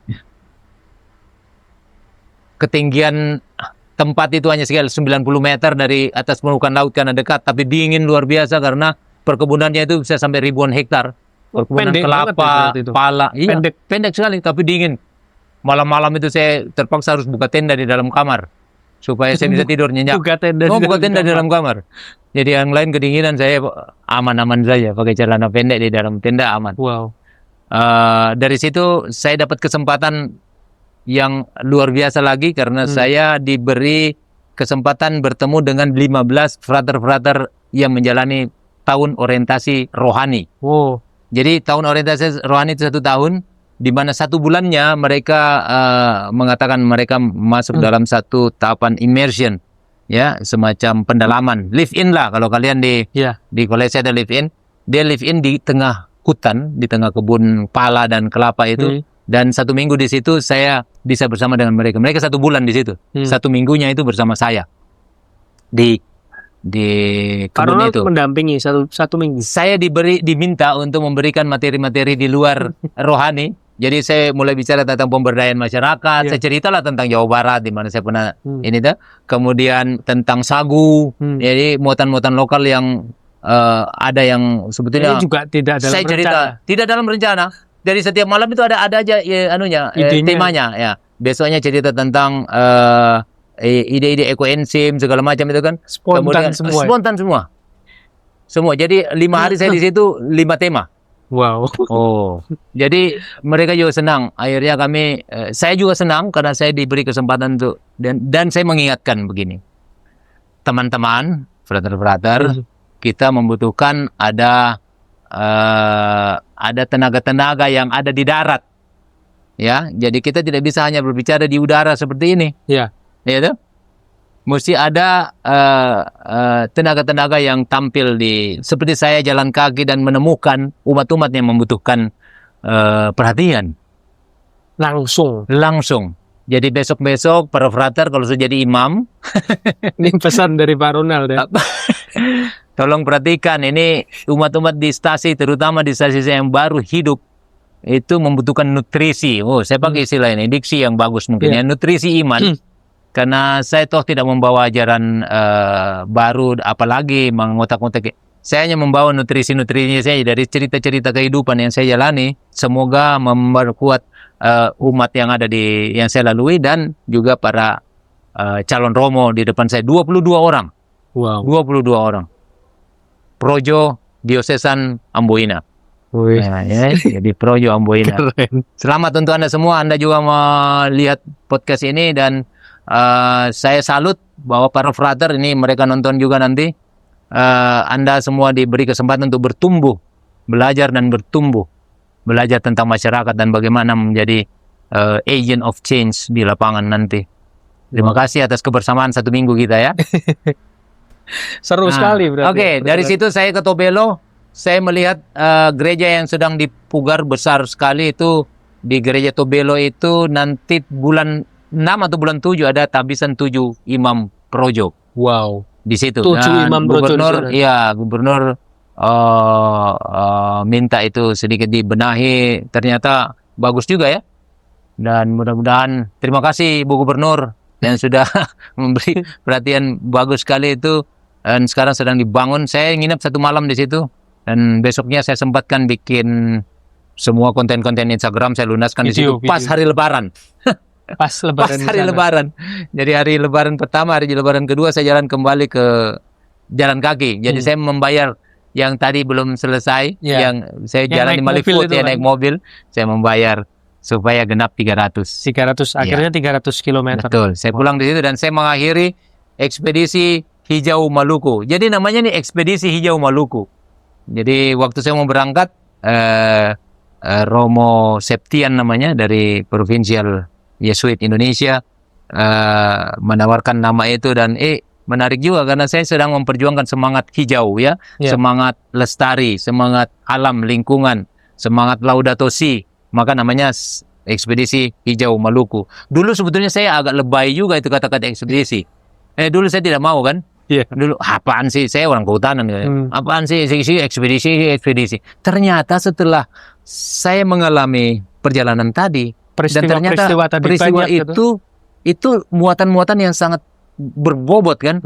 ketinggian tempat itu hanya sekitar 90 meter dari atas permukaan laut karena dekat, tapi dingin luar biasa karena perkebunannya itu bisa sampai ribuan hektar. Perkebunan Pendek kelapa, banget ya, pala, iya, pendek. pendek sekali tapi dingin. Malam-malam itu saya terpaksa harus buka tenda di dalam kamar supaya saya bisa tidur nyenyak. Buka tenda di dalam kamar. Jadi yang lain kedinginan, saya aman-aman saja pakai celana pendek di dalam tenda, aman. Wow. Dari situ saya dapat kesempatan yang luar biasa lagi karena saya diberi kesempatan bertemu dengan 15 frater-frater yang menjalani tahun orientasi rohani. Wow. Jadi tahun orientasi rohani itu 1 tahun, di mana 1 bulannya mereka mengatakan mereka masuk dalam satu tahapan immersion, ya, semacam pendalaman, live in lah kalau kalian di kolej ada live in. Dia live in di tengah hutan, di tengah kebun pala dan kelapa itu. Dan 1 minggu di situ saya bisa bersama dengan mereka. Mereka 1 bulan di situ, 1 minggunya itu bersama saya di kebun itu. Mendampingi satu minggu. Saya diminta untuk memberikan materi-materi di luar rohani. Jadi saya mulai bicara tentang pemberdayaan masyarakat. Saya ceritalah tentang Jawa Barat di mana saya pernah ini tuh. Kemudian tentang sagu. Jadi muatan-muatan lokal yang ada yang sebetulnya ini juga tidak dalam saya cerita tidak dalam rencana. Dari setiap malam itu ada aja temanya ya. Besoknya cerita tentang ide-ide ekoenzim segala macam itu kan. Spontan semua. Jadi 5 hari saya di situ 5 tema. Wow. Oh, jadi mereka juga senang. Akhirnya saya juga senang karena saya diberi kesempatan untuk dan saya mengingatkan begini, teman-teman, frater-frater, kita membutuhkan ada tenaga-tenaga yang ada di darat. Ya, jadi kita tidak bisa hanya berbicara di udara seperti ini. Ya. Ya tuh? Mesti ada tenaga-tenaga yang tampil seperti saya jalan kaki dan menemukan umat-umat yang membutuhkan perhatian. Langsung. Jadi besok-besok para frater kalau sudah jadi imam. Ini pesan dari Pak Ronald ya. Tolong perhatikan, ini umat-umat di stasi, terutama di stasi saya yang baru hidup, itu membutuhkan nutrisi. Oh, saya pakai istilah ini, diksi yang bagus mungkin ya, nutrisi iman. Karena saya toh tidak membawa ajaran baru, apalagi mengotak-ngotak. Saya hanya membawa nutrisi-nutrisinya saya dari cerita-cerita kehidupan yang saya jalani. Semoga memperkuat umat yang ada yang saya lalui dan juga para calon romo di depan saya. 22 orang. Wow. 22 orang. Projo Diosesan Amboina. Nah, ya, jadi Projo Amboina. Selamat untuk Anda semua. Anda juga melihat podcast ini dan saya salut bahwa para frater ini mereka nonton juga nanti. Anda semua diberi kesempatan untuk bertumbuh, belajar dan bertumbuh, belajar tentang masyarakat dan bagaimana menjadi agent of change di lapangan nanti. Terima kasih atas kebersamaan 1 minggu kita ya. Seru sekali berarti. Oke, dari situ saya ke Tobelo. Saya melihat gereja yang sedang dipugar besar sekali itu di gereja Tobelo itu nanti bulan 6 atau bulan 7 ada tabisan 7 imam projo. Wow. Di situ. 7 imam projo. Gubernur minta itu sedikit dibenahi. Ternyata bagus juga ya. Dan mudah-mudahan terima kasih Bu Gubernur yang sudah memberi perhatian bagus sekali itu. Dan sekarang sedang dibangun. Saya nginep 1 malam di situ. Dan besoknya saya sempatkan bikin semua konten-konten Instagram saya lunaskan di situ pas hari Lebaran. Pas hari Lebaran. Jadi hari Lebaran pertama, hari Lebaran kedua saya jalan kembali ke jalan kaki. Jadi saya membayar yang tadi belum selesai, yang saya jalan di Malifood ya naik mobil, saya membayar supaya genap 300. Akhirnya 300 km. Betul. Saya pulang di situ dan saya mengakhiri ekspedisi Hijau Maluku. Jadi namanya nih ekspedisi Hijau Maluku. Jadi waktu saya mau berangkat, Romo Septian namanya dari Provinsial Yesuit Indonesia menawarkan nama itu dan menarik juga karena saya sedang memperjuangkan semangat hijau ya, semangat lestari, semangat alam lingkungan, semangat Laudato Si. Maka namanya ekspedisi hijau Maluku. Dulu sebetulnya saya agak lebay juga itu kata-kata ekspedisi. Dulu saya tidak mau kan. Dulu apaan sih, saya orang kehutanan apaan sih ekspedisi. Ternyata setelah saya mengalami perjalanan tadi dan ternyata peristiwa itu muatan-muatan yang sangat berbobot kan.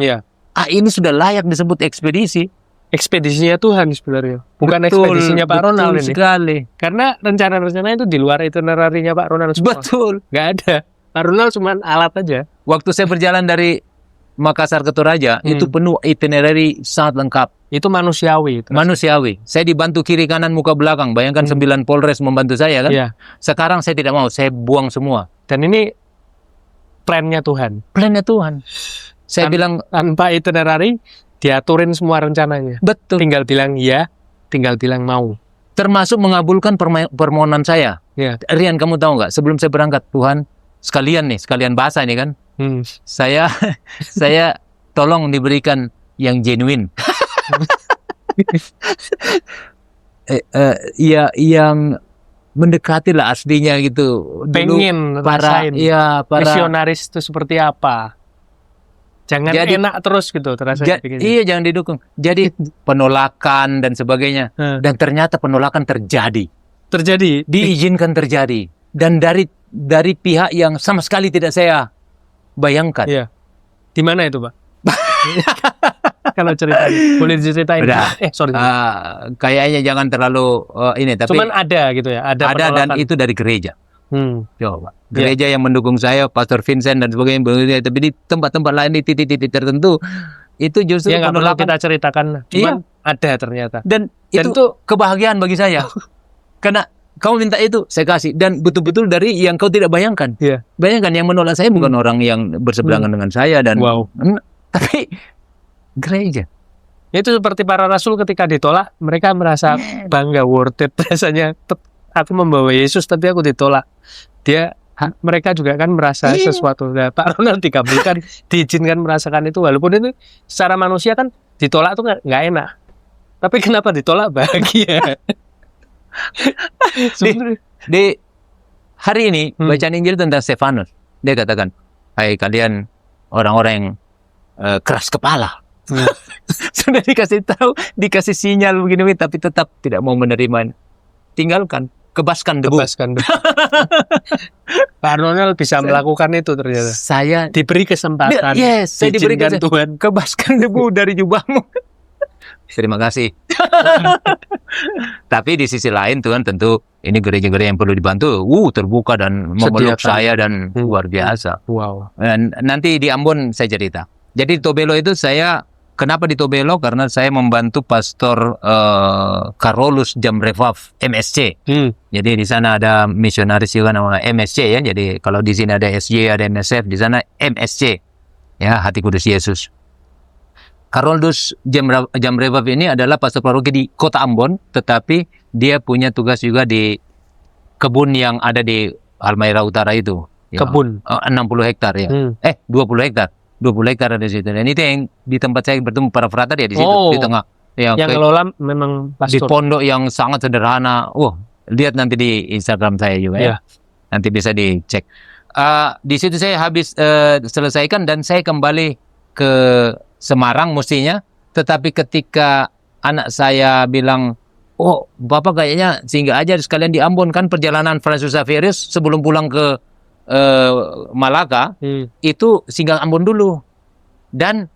Ini sudah layak disebut ekspedisi. Ekspedisinya Tuhan sebenarnya, bukan ekspedisinya Pak Ronald ini. Sekali. Karena rencana-rencana itu di luar itinerary-nya Pak Ronald semua. Betul. Nggak ada. Pak Ronald cuma alat aja. Waktu saya berjalan dari Makassar ke Toraja, itu penuh itinerary sangat lengkap. Itu manusiawi. Manusiawi. Saya dibantu kiri kanan muka belakang. Bayangkan 9 Polres membantu saya kan. Sekarang saya tidak mau, saya buang semua. Dan ini plannya Tuhan. Plannya Tuhan. Saya bilang tanpa itinerary, diaturin semua rencananya. Betul. Tinggal bilang iya, tinggal bilang mau. Termasuk mengabulkan permohonan saya. Rian, kamu tahu nggak? Sebelum saya berangkat, Tuhan, sekalian bahasa ini kan. Saya tolong diberikan yang genuine. Yang mendekati lah aslinya gitu. Pengen para misionaris itu seperti apa? Jangan enak terus gitu terasa. Iya, jangan didukung. Jadi penolakan dan sebagainya. Dan ternyata penolakan terjadi. Diizinkan terjadi. Dan dari pihak yang sama sekali tidak saya bayangkan. Di mana itu, Pak? Kalau cerita boleh diceritain. Kayaknya jangan terlalu ini, tapi cuman ada gitu ya, ada dan itu dari gereja. Coba gereja yang mendukung saya, Pastor Vincent dan sebagainya, tapi di tempat-tempat lain di titik-titik tertentu itu justru nggak perlu kita ceritakan, cuman ada ternyata. Dan itu kebahagiaan bagi saya. Karena kamu minta itu, saya kasih, dan betul-betul dari yang kau tidak bayangkan. Bayangkan yang menolak saya bukan orang yang berseberangan dengan saya dan tapi gereja. Itu seperti para rasul ketika ditolak, mereka merasa bangga, worth it rasanya. Aku membawa Yesus tapi aku ditolak. Mereka juga kan merasa sesuatu. Nah, Pak Ronald dikabulkan, diizinkan merasakan itu, walaupun itu secara manusia kan ditolak tuh nggak enak. Tapi kenapa ditolak bahagia? di hari ini bacaan Injil tentang Stefanus, dia katakan, hai kalian orang-orang yang keras kepala. Sudah dikasih tahu, dikasih sinyal begini, tapi tetap tidak mau menerima. Tinggalkan, kebaskan debu. Pak Ronald bisa melakukan itu ternyata. Saya diberi kesempatan. Saya diberikan Tuhan, kebaskan debu dari jubahmu. Terima kasih. Tapi di sisi lain Tuhan tentu ini gereja-gereja yang perlu dibantu, terbuka dan memeluk saya dan luar biasa. Dan nanti di Ambon saya cerita. Jadi di Tobelo itu kenapa di Tobelo? Karena saya membantu Pastor Carolus Jamrevav MSC. Jadi di sana ada misionaris juga nama MSC ya. Jadi kalau di sini ada SJ, ada MSF, di sana MSC. Ya, Hati Kudus Yesus. Carolus Jamrevav ini adalah pastor paroki di Kota Ambon, tetapi dia punya tugas juga di kebun yang ada di Halmahera Utara itu. Kebun 60 hektar ya. 20 hektar. 20 hektar ada di situ. Dan itu yang di tempat saya bertemu para frater ya di situ di tengah. Yang ngelola memang pastor. Di pondok yang sangat sederhana. Lihat nanti di Instagram saya juga ya. Nanti bisa dicek. Di situ saya habis selesaikan dan saya kembali ke Semarang mestinya, tetapi ketika anak saya bilang, Bapak kayaknya singgah aja sekalian di Ambon, kan perjalanan Francis Xaverius sebelum pulang ke Malaka, itu singgah Ambon dulu. Dan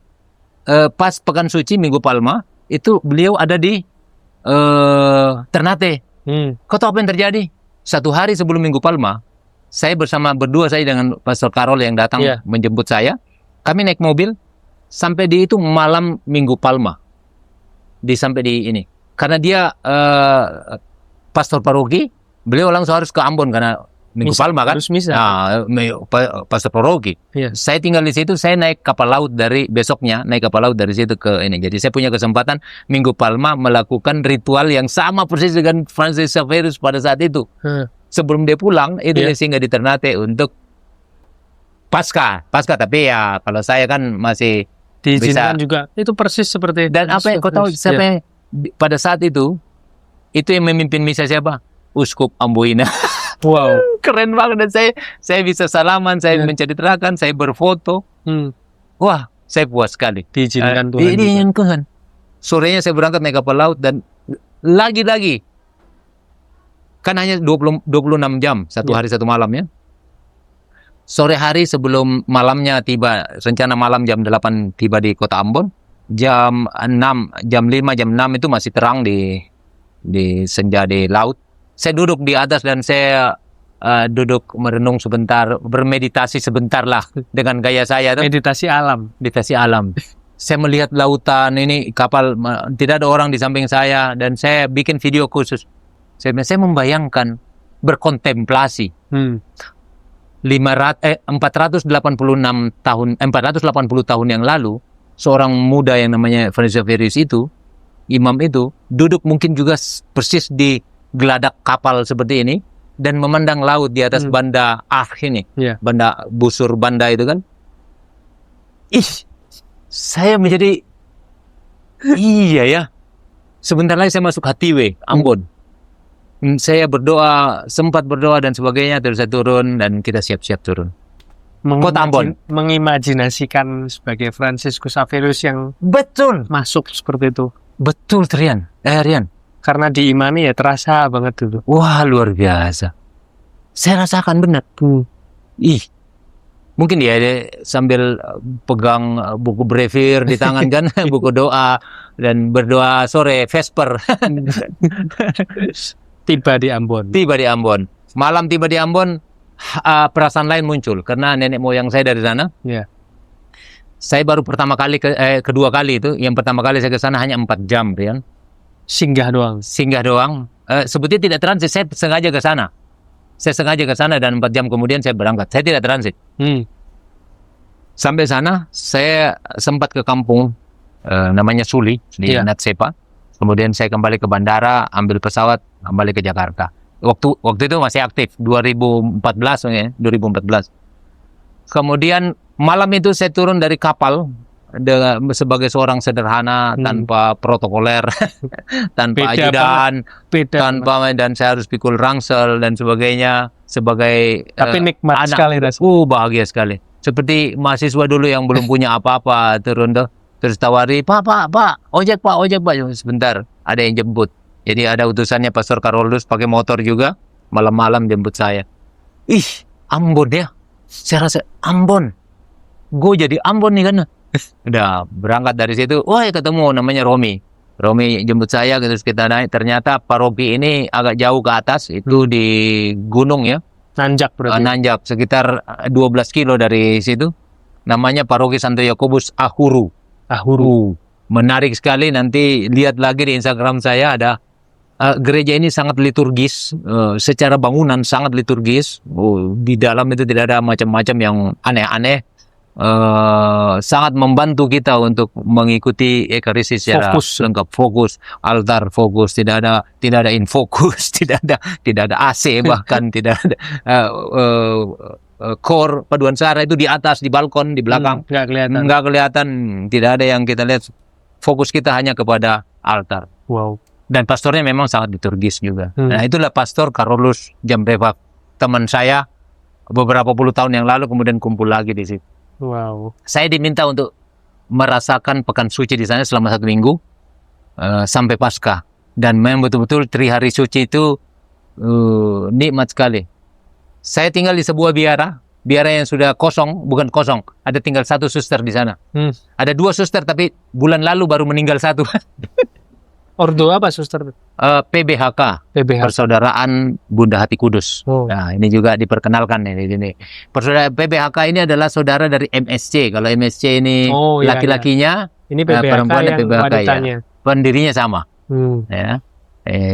pas Pekan Suci Minggu Palma, itu beliau ada di Ternate. Kau tahu apa yang terjadi? 1 hari sebelum Minggu Palma, saya berdua saya dengan Pastor Karol yang datang menjemput saya, kami naik mobil, sampai di itu malam Minggu Palma. Sampai di ini. Karena dia pastor paroki, beliau langsung harus ke Ambon karena Minggu Palma kan. Harus misa. Pastor paroki. Saya tinggal di situ, saya naik kapal laut dari situ ke ini. Jadi saya punya kesempatan Minggu Palma melakukan ritual yang sama persis dengan Francis Xaverius pada saat itu. Sebelum dia pulang, itu dia singgah di Ternate untuk Pasca, tapi ya kalau saya kan masih diizinkan juga. Itu persis seperti. Dan apa yang kau tahu siapa pada saat itu yang memimpin misa siapa? Uskup Amboina. Wow, keren banget. Dan saya bisa salaman, saya menceritakan, saya berfoto. Wah, saya puas sekali. Diizinkan Tuhan. Diizinkan. Sorenya saya berangkat naik kapal laut dan lagi-lagi kan hanya 26 jam satu hari satu malam ya. Sore hari sebelum malamnya tiba, rencana malam jam 8 tiba di kota Ambon. Jam 5, jam 6 itu masih terang di senja di laut. Saya duduk di atas dan saya duduk merenung sebentar, bermeditasi sebentar lah dengan gaya saya. Meditasi alam. Meditasi alam. Saya melihat lautan ini, kapal, tidak ada orang di samping saya, dan saya bikin video khusus. Saya membayangkan, berkontemplasi. 480 tahun yang lalu, seorang muda yang namanya Francis Xaverius itu, imam itu, duduk mungkin juga persis di geladak kapal seperti ini, dan memandang laut di atas banda ini, banda busur banda itu kan. Saya menjadi, iya ya, sebentar lagi saya masuk Hatiwe, Ambon. Saya berdoa, sempat berdoa dan sebagainya, terus saya turun dan kita siap-siap turun. Kota Ambon. Mengimajinasikan sebagai Franciscus Xaverius yang betul masuk seperti itu. Betul, Rian. Karena diimani ya terasa banget dulu. Wah, luar biasa. Saya rasakan benar. Mungkin dia sambil pegang buku brevir di tangan kan, buku doa, dan berdoa sore Vesper. Tiba di Ambon. Malam tiba di Ambon, perasaan lain muncul karena nenek moyang saya dari sana. Saya baru kedua kali itu. Yang pertama kali saya ke sana hanya 4 jam, Rian. Singgah doang. Sebetulnya tidak transit. Saya sengaja ke sana dan 4 jam kemudian saya berangkat. Saya tidak transit. Sampai sana saya sempat ke kampung namanya Suli di Natsepa. Kemudian saya kembali ke bandara, ambil pesawat, kembali ke Jakarta. Waktu itu masih aktif, 2014. Kemudian malam itu saya turun dari kapal sebagai seorang sederhana, tanpa protokoler, tanpa ajudan, dan saya harus pikul rangsel dan sebagainya, sebagai tapi nikmat anak. Sekali rasanya. Bahagia sekali. Seperti mahasiswa dulu yang belum punya apa-apa, turun tuh. Terus tawari, Pak, ojek pak, sebentar, ada yang jemput. Jadi ada utusannya Pastor Carolus pakai motor juga, malam-malam jemput saya. Ambon ya, saya rasa Ambon, gue jadi Ambon nih kan. Udah berangkat dari situ, ketemu namanya Romi jemput saya, terus kita naik. Ternyata paroki ini agak jauh ke atas, itu di gunung ya. Nanjak berarti. Nanjak, sekitar 12 kilo dari situ. Namanya paroki Santo Yakobus Ahuru. Menarik sekali, nanti lihat lagi di Instagram saya ada. Gereja ini sangat liturgis, secara bangunan sangat liturgis. Di dalam itu tidak ada macam-macam yang aneh-aneh. Sangat membantu kita untuk mengikuti ekaristi secara lengkap, fokus, altar fokus, tidak ada infokus, tidak ada AC, bahkan tidak ada core paduan suara itu di atas, di balkon, di belakang. Nggak kelihatan. Tidak ada yang kita lihat. Fokus kita hanya kepada altar. Wow. Dan pastornya memang sangat liturgis juga. Nah, itulah Pastor Carolus Jamreva, teman saya beberapa puluh tahun yang lalu, kemudian kumpul lagi di situ. Wow. Saya diminta untuk merasakan pekan suci di sana selama 1 minggu sampai Paskah. Dan memang betul-betul 3 hari suci itu nikmat sekali. Saya tinggal di sebuah biara yang sudah bukan kosong, ada tinggal 1 suster di sana. Ada 2 suster, tapi bulan lalu baru meninggal 1. Ordo apa suster? PBHK, Persaudaraan Bunda Hati Kudus. Nah, ini juga diperkenalkan ini. PBHK ini adalah saudara dari MSC. Kalau MSC ini laki-lakinya, ini PBHK perempuannya yang PBHK wanitanya. Ya. Pendirinya sama.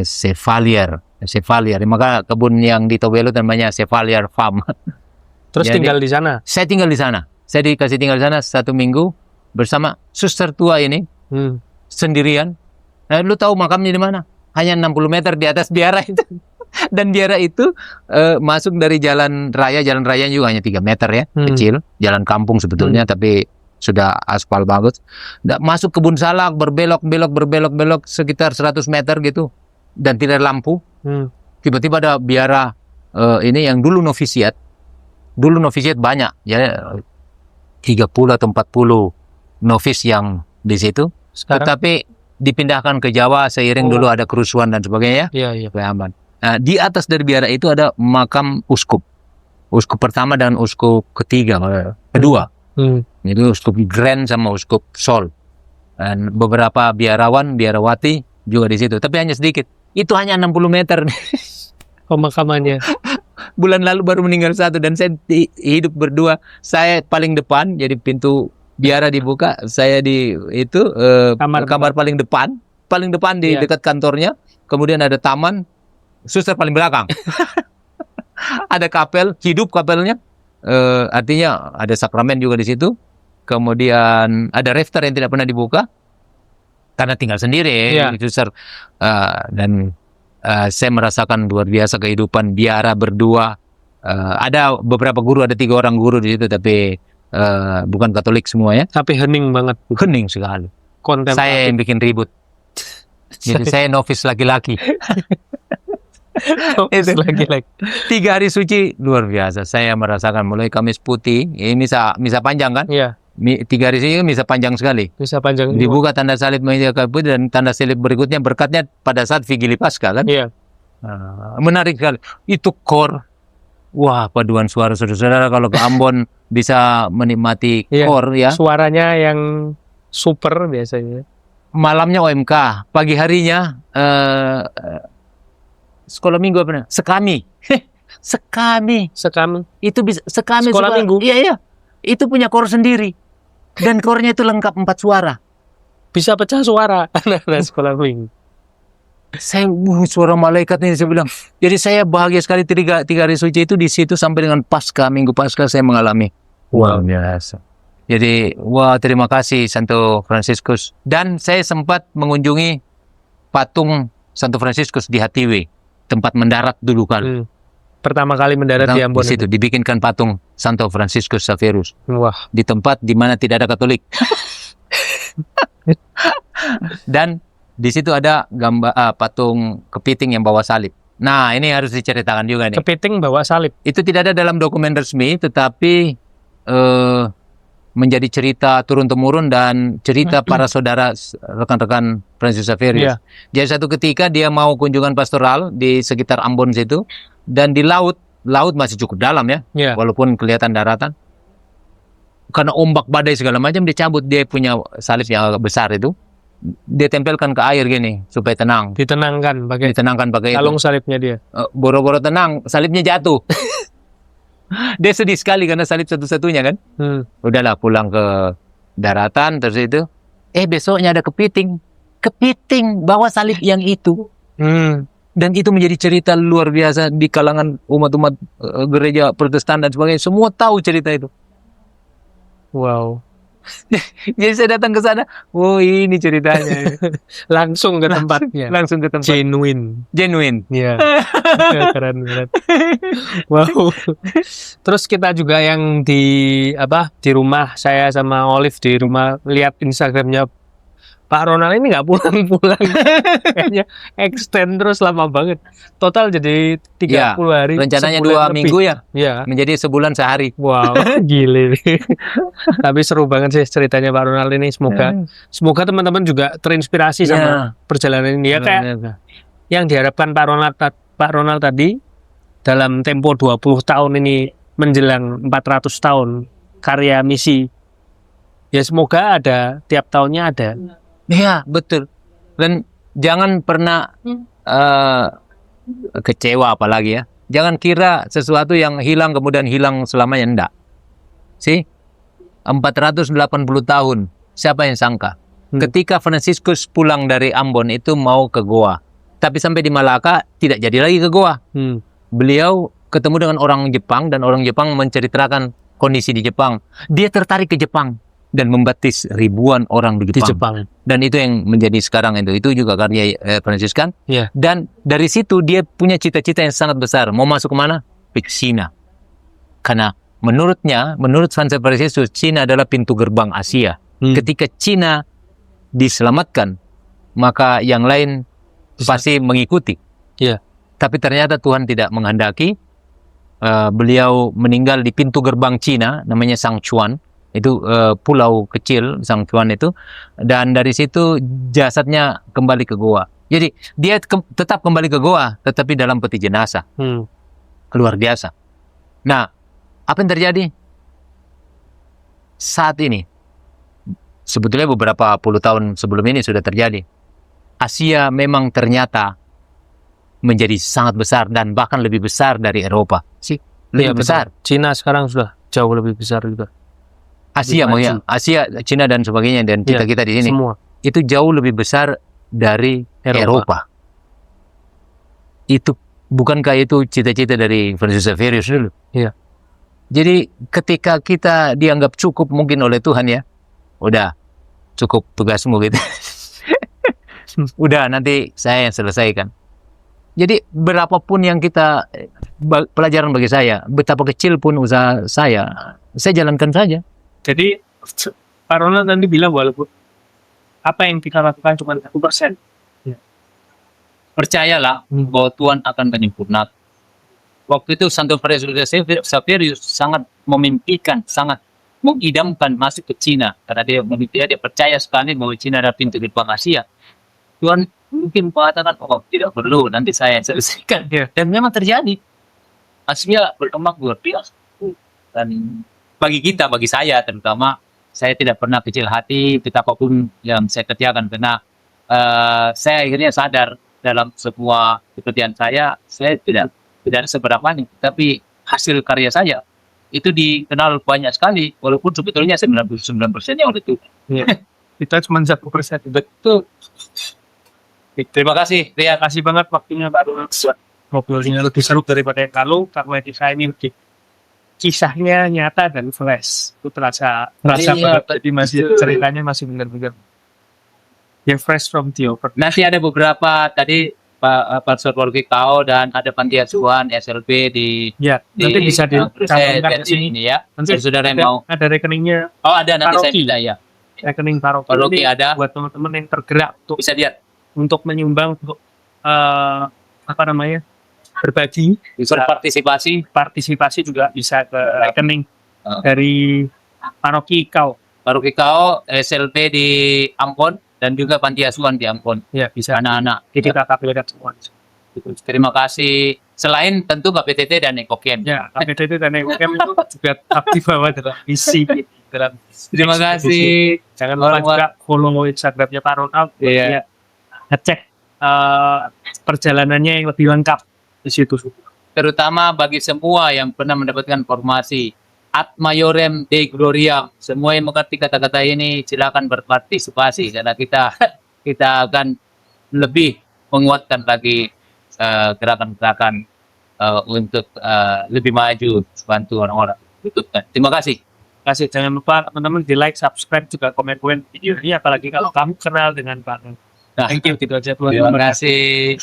Chevalier. Maka kebun yang di Tobelo namanya Chevalier Farm. Terus jadi, tinggal di sana? Saya tinggal di sana. Saya dikasih tinggal di sana 1 minggu bersama suster tua ini, sendirian. Nah, lu tahu makamnya di mana? Hanya 60 meter di atas biara itu. Dan biara itu masuk dari jalan raya juga hanya 3 meter ya, kecil. Jalan kampung sebetulnya, tapi sudah aspal bagus. Masuk kebun salak, berbelok sekitar 100 meter gitu, dan tidak ada lampu. Tiba-tiba ada biara ini yang dulu novisiat banyak, ya 30 atau 40 novis yang di situ. Sekarang? Tetapi dipindahkan ke Jawa seiring dulu ada kerusuhan dan sebagainya. Iya. Supaya aman. Nah, di atas dari biara itu ada makam uskup pertama dan uskup kedua. Itu uskup Grand sama uskup Sol. Dan beberapa biarawati juga di situ. Tapi hanya sedikit. Itu hanya 60 meter. Pemakamannya. Bulan lalu baru meninggal satu dan saya hidup berdua. Saya paling depan, jadi pintu biara dibuka. Saya di itu kamar paling depan di dekat kantornya. Kemudian ada taman. Suster paling belakang. Ada kapel, hidup kapelnya. Artinya ada sakramen juga di situ. Kemudian ada rafter yang tidak pernah dibuka karena tinggal sendiri. Suster dan saya merasakan luar biasa kehidupan biara berdua. Ada beberapa guru, ada 3 orang guru di situ, tapi bukan Katolik semuanya. Tapi hening banget. Hening sekali. Kontemplatif. Saya yang bikin ribut. Jadi saya novis laki-laki. Itu lagi-lagi 3 hari suci luar biasa. Saya merasakan mulai Kamis Putih, ini misa panjang kan? Iya. 3 hari suci misa panjang sekali. Misa panjang. Dibuka tanda salib meja putih dan tanda salib berikutnya berkatnya pada saat Vigili Paskah kan? Iya. Menarik sekali. Itu kor. Wah, paduan suara saudara-saudara kalau ke Ambon bisa menikmati kor ya. Suaranya yang super biasanya. Malamnya OMK, pagi harinya sekolah minggu apa namanya? Sekami. Sekami. Itu bisa Sekami sekolah minggu. Iya. Itu punya kor sendiri. Dan kornya itu lengkap 4 suara. Bisa pecah suara anak-anak sekolah minggu. Saya suara malaikat ini saya bilang. Jadi saya bahagia sekali 3 hari suci itu di situ sampai dengan Minggu Paskah saya mengalami. Wow, biasa. Jadi, terima kasih Santo Fransiskus. Dan saya sempat mengunjungi patung Santo Fransiskus di Hatiwe, tempat mendarat dulu kan. Pertama kali mendarat di Ambon. Di situ dibikinkan patung Santo Fransiskus Xavierus. Wah. Di tempat di mana tidak ada Katolik. Dan di situ ada gambar patung kepiting yang bawa salib. Nah, ini harus diceritakan juga nih. Kepiting bawa salib. Itu tidak ada dalam dokumen resmi, tetapi menjadi cerita turun-temurun dan cerita para saudara rekan-rekan Fransiskus Xavierus. Jadi satu ketika dia mau kunjungan pastoral di sekitar Ambon situ, dan di laut masih cukup dalam ya, walaupun kelihatan daratan. Karena ombak badai segala macam, dia cabut, dia punya salib yang agak besar itu, dia tempelkan ke air gini supaya tenang. Ditenangkan pakai kalung salibnya dia. Boro-boro tenang, salibnya jatuh. Dia sedih sekali karena salib satu-satunya kan. Udahlah pulang ke daratan terus itu. Besoknya ada kepiting bawa salib yang itu. Dan itu menjadi cerita luar biasa di kalangan umat-umat gereja Protestan dan sebagainya. Semua tahu cerita itu. Wow. Jadi saya datang ke sana, ini ceritanya. Langsung ke tempatnya. Langsung ke tempat. Genuine. Iya. Keren. Wow. Terus kita juga yang di rumah saya sama Olive di rumah lihat Instagramnya Pak Ronald ini nggak pulang-pulang. Kayaknya extend terus lama banget. Total jadi 30 hari. Rencananya 2 minggu ya? Iya. Menjadi sebulan sehari. Wow, gile. Tapi seru banget sih ceritanya Pak Ronald ini. Semoga teman-teman juga terinspirasi sama perjalanan ini. Ya kayak yang diharapkan Pak Ronald tadi dalam tempo 20 tahun ini menjelang 400 tahun karya misi. Ya semoga ada, tiap tahunnya ada. Iya, betul. Dan jangan pernah kecewa apalagi ya. Jangan kira sesuatu yang hilang kemudian hilang selamanya, enggak. 480 tahun. Siapa yang sangka? Ketika Fransiskus pulang dari Ambon itu mau ke Goa. Tapi sampai di Malaka tidak jadi lagi ke Goa. Beliau ketemu dengan orang Jepang dan orang Jepang menceritakan kondisi di Jepang. Dia tertarik ke Jepang dan membaptis ribuan orang di Jepang. Dan itu yang menjadi sekarang itu juga karya Fransiskan. Dan dari situ dia punya cita-cita yang sangat besar. Mau masuk ke mana? Ke Cina. Karena menurut Franz Barisius, Cina adalah pintu gerbang Asia. Ketika Cina diselamatkan, maka yang lain pasti mengikuti. Iya. Tapi ternyata Tuhan tidak menghendaki. Beliau meninggal di pintu gerbang Cina, namanya Sangchuan. Itu pulau kecil Sangchuan itu. Dan dari situ jasadnya kembali ke goa. Jadi dia tetap kembali ke goa, tetapi dalam peti jenazah. Luar biasa. Nah, apa yang terjadi saat ini? Sebetulnya beberapa puluh tahun sebelum ini sudah terjadi. Asia memang ternyata menjadi sangat besar dan bahkan lebih besar dari Eropa. Lebih besar. Cina sekarang sudah jauh lebih besar juga. Asia, Asia, Cina dan sebagainya, dan kita di sini. Semua. Itu jauh lebih besar dari Eropa. Itu bukankah itu cita-cita dari Francis Xaverius dulu? Iya. Jadi ketika kita dianggap cukup mungkin oleh Tuhan ya, udah cukup tugasmu gitu. Udah nanti saya yang selesaikan. Jadi berapapun yang kita pelajaran bagi saya, betapa kecil pun usaha saya jalankan saja. Jadi Pak Ronald tadi bilang walaupun apa yang kita lakukan cuma 1%. Percayalah bahwa Tuhan akan menyempurnakan. Waktu itu Santo Francis Xaverius sangat memimpikan, sangat mengidamkan masuk ke Cina karena dia percaya sekali bahwa Cina adalah pintu gerbang Asia. Tuhan mungkin mengatakan, oh tidak perlu, nanti saya selesaikan. Dan memang terjadi. Asia berkembang luar biasa. Dan bagi saya terutama, saya tidak pernah kecil hati betapapun yang saya kerjakan karena saya akhirnya sadar dalam sebuah pekerjaan saya tidak seberapa nih, tapi hasil karya saya itu dikenal banyak sekali, walaupun sebetulnya 99%-nya oleh itu. Kita cuma 1%. Betul. Terima kasih, Rian. Terima kasih banget waktunya Pak Ronald. Ngobrolnya lebih seru daripada yang lalu, karena kisah ini kisahnya nyata dan fresh. Itu terasa banget. Jadi ceritanya masih benar-benar yang fresh from the over. Nanti ada beberapa tadi Pak Pastor Rocky Kao dan ada panti asuhan SLB nanti bisa dicantumkan di sini ya. Nanti saudara yang mau ada rekeningnya. Oh, ada nanti paroki. saya minta ya. Rekening paroki ada buat teman-teman yang tergerak untuk bisa lihat untuk menyumbang untuk berbagi, partisipasi juga bisa ke rekening dari paroki Kao. Paroki Kao, SLB di Ambon dan juga panti asuhan di Ambon. Ya, bisa anak-anak. Jadi kakak semua. Terima kasih. Selain tentu KPTT dan Ekokem. Ya, KPTT dan Ekokem itu juga aktif banget dalam misi. Terima kasih. Jangan lupa juga follow Instagramnya Pak Ronald. Iya. Ngecek perjalanannya yang lebih lengkap di situ. Terutama bagi semua yang pernah mendapatkan formasi Ad Maiorem Dei Gloriam, semua yang mengerti kata-kata ini silakan berpartisipasi karena kita akan lebih menguatkan lagi gerakan-gerakan untuk lebih maju bantu orang-orang. Terima kasih. Jangan lupa teman-teman di like, subscribe, juga komen video ini, apalagi kalau kamu kenal dengan Pak. Thank you, gitu aja. Terima kasih.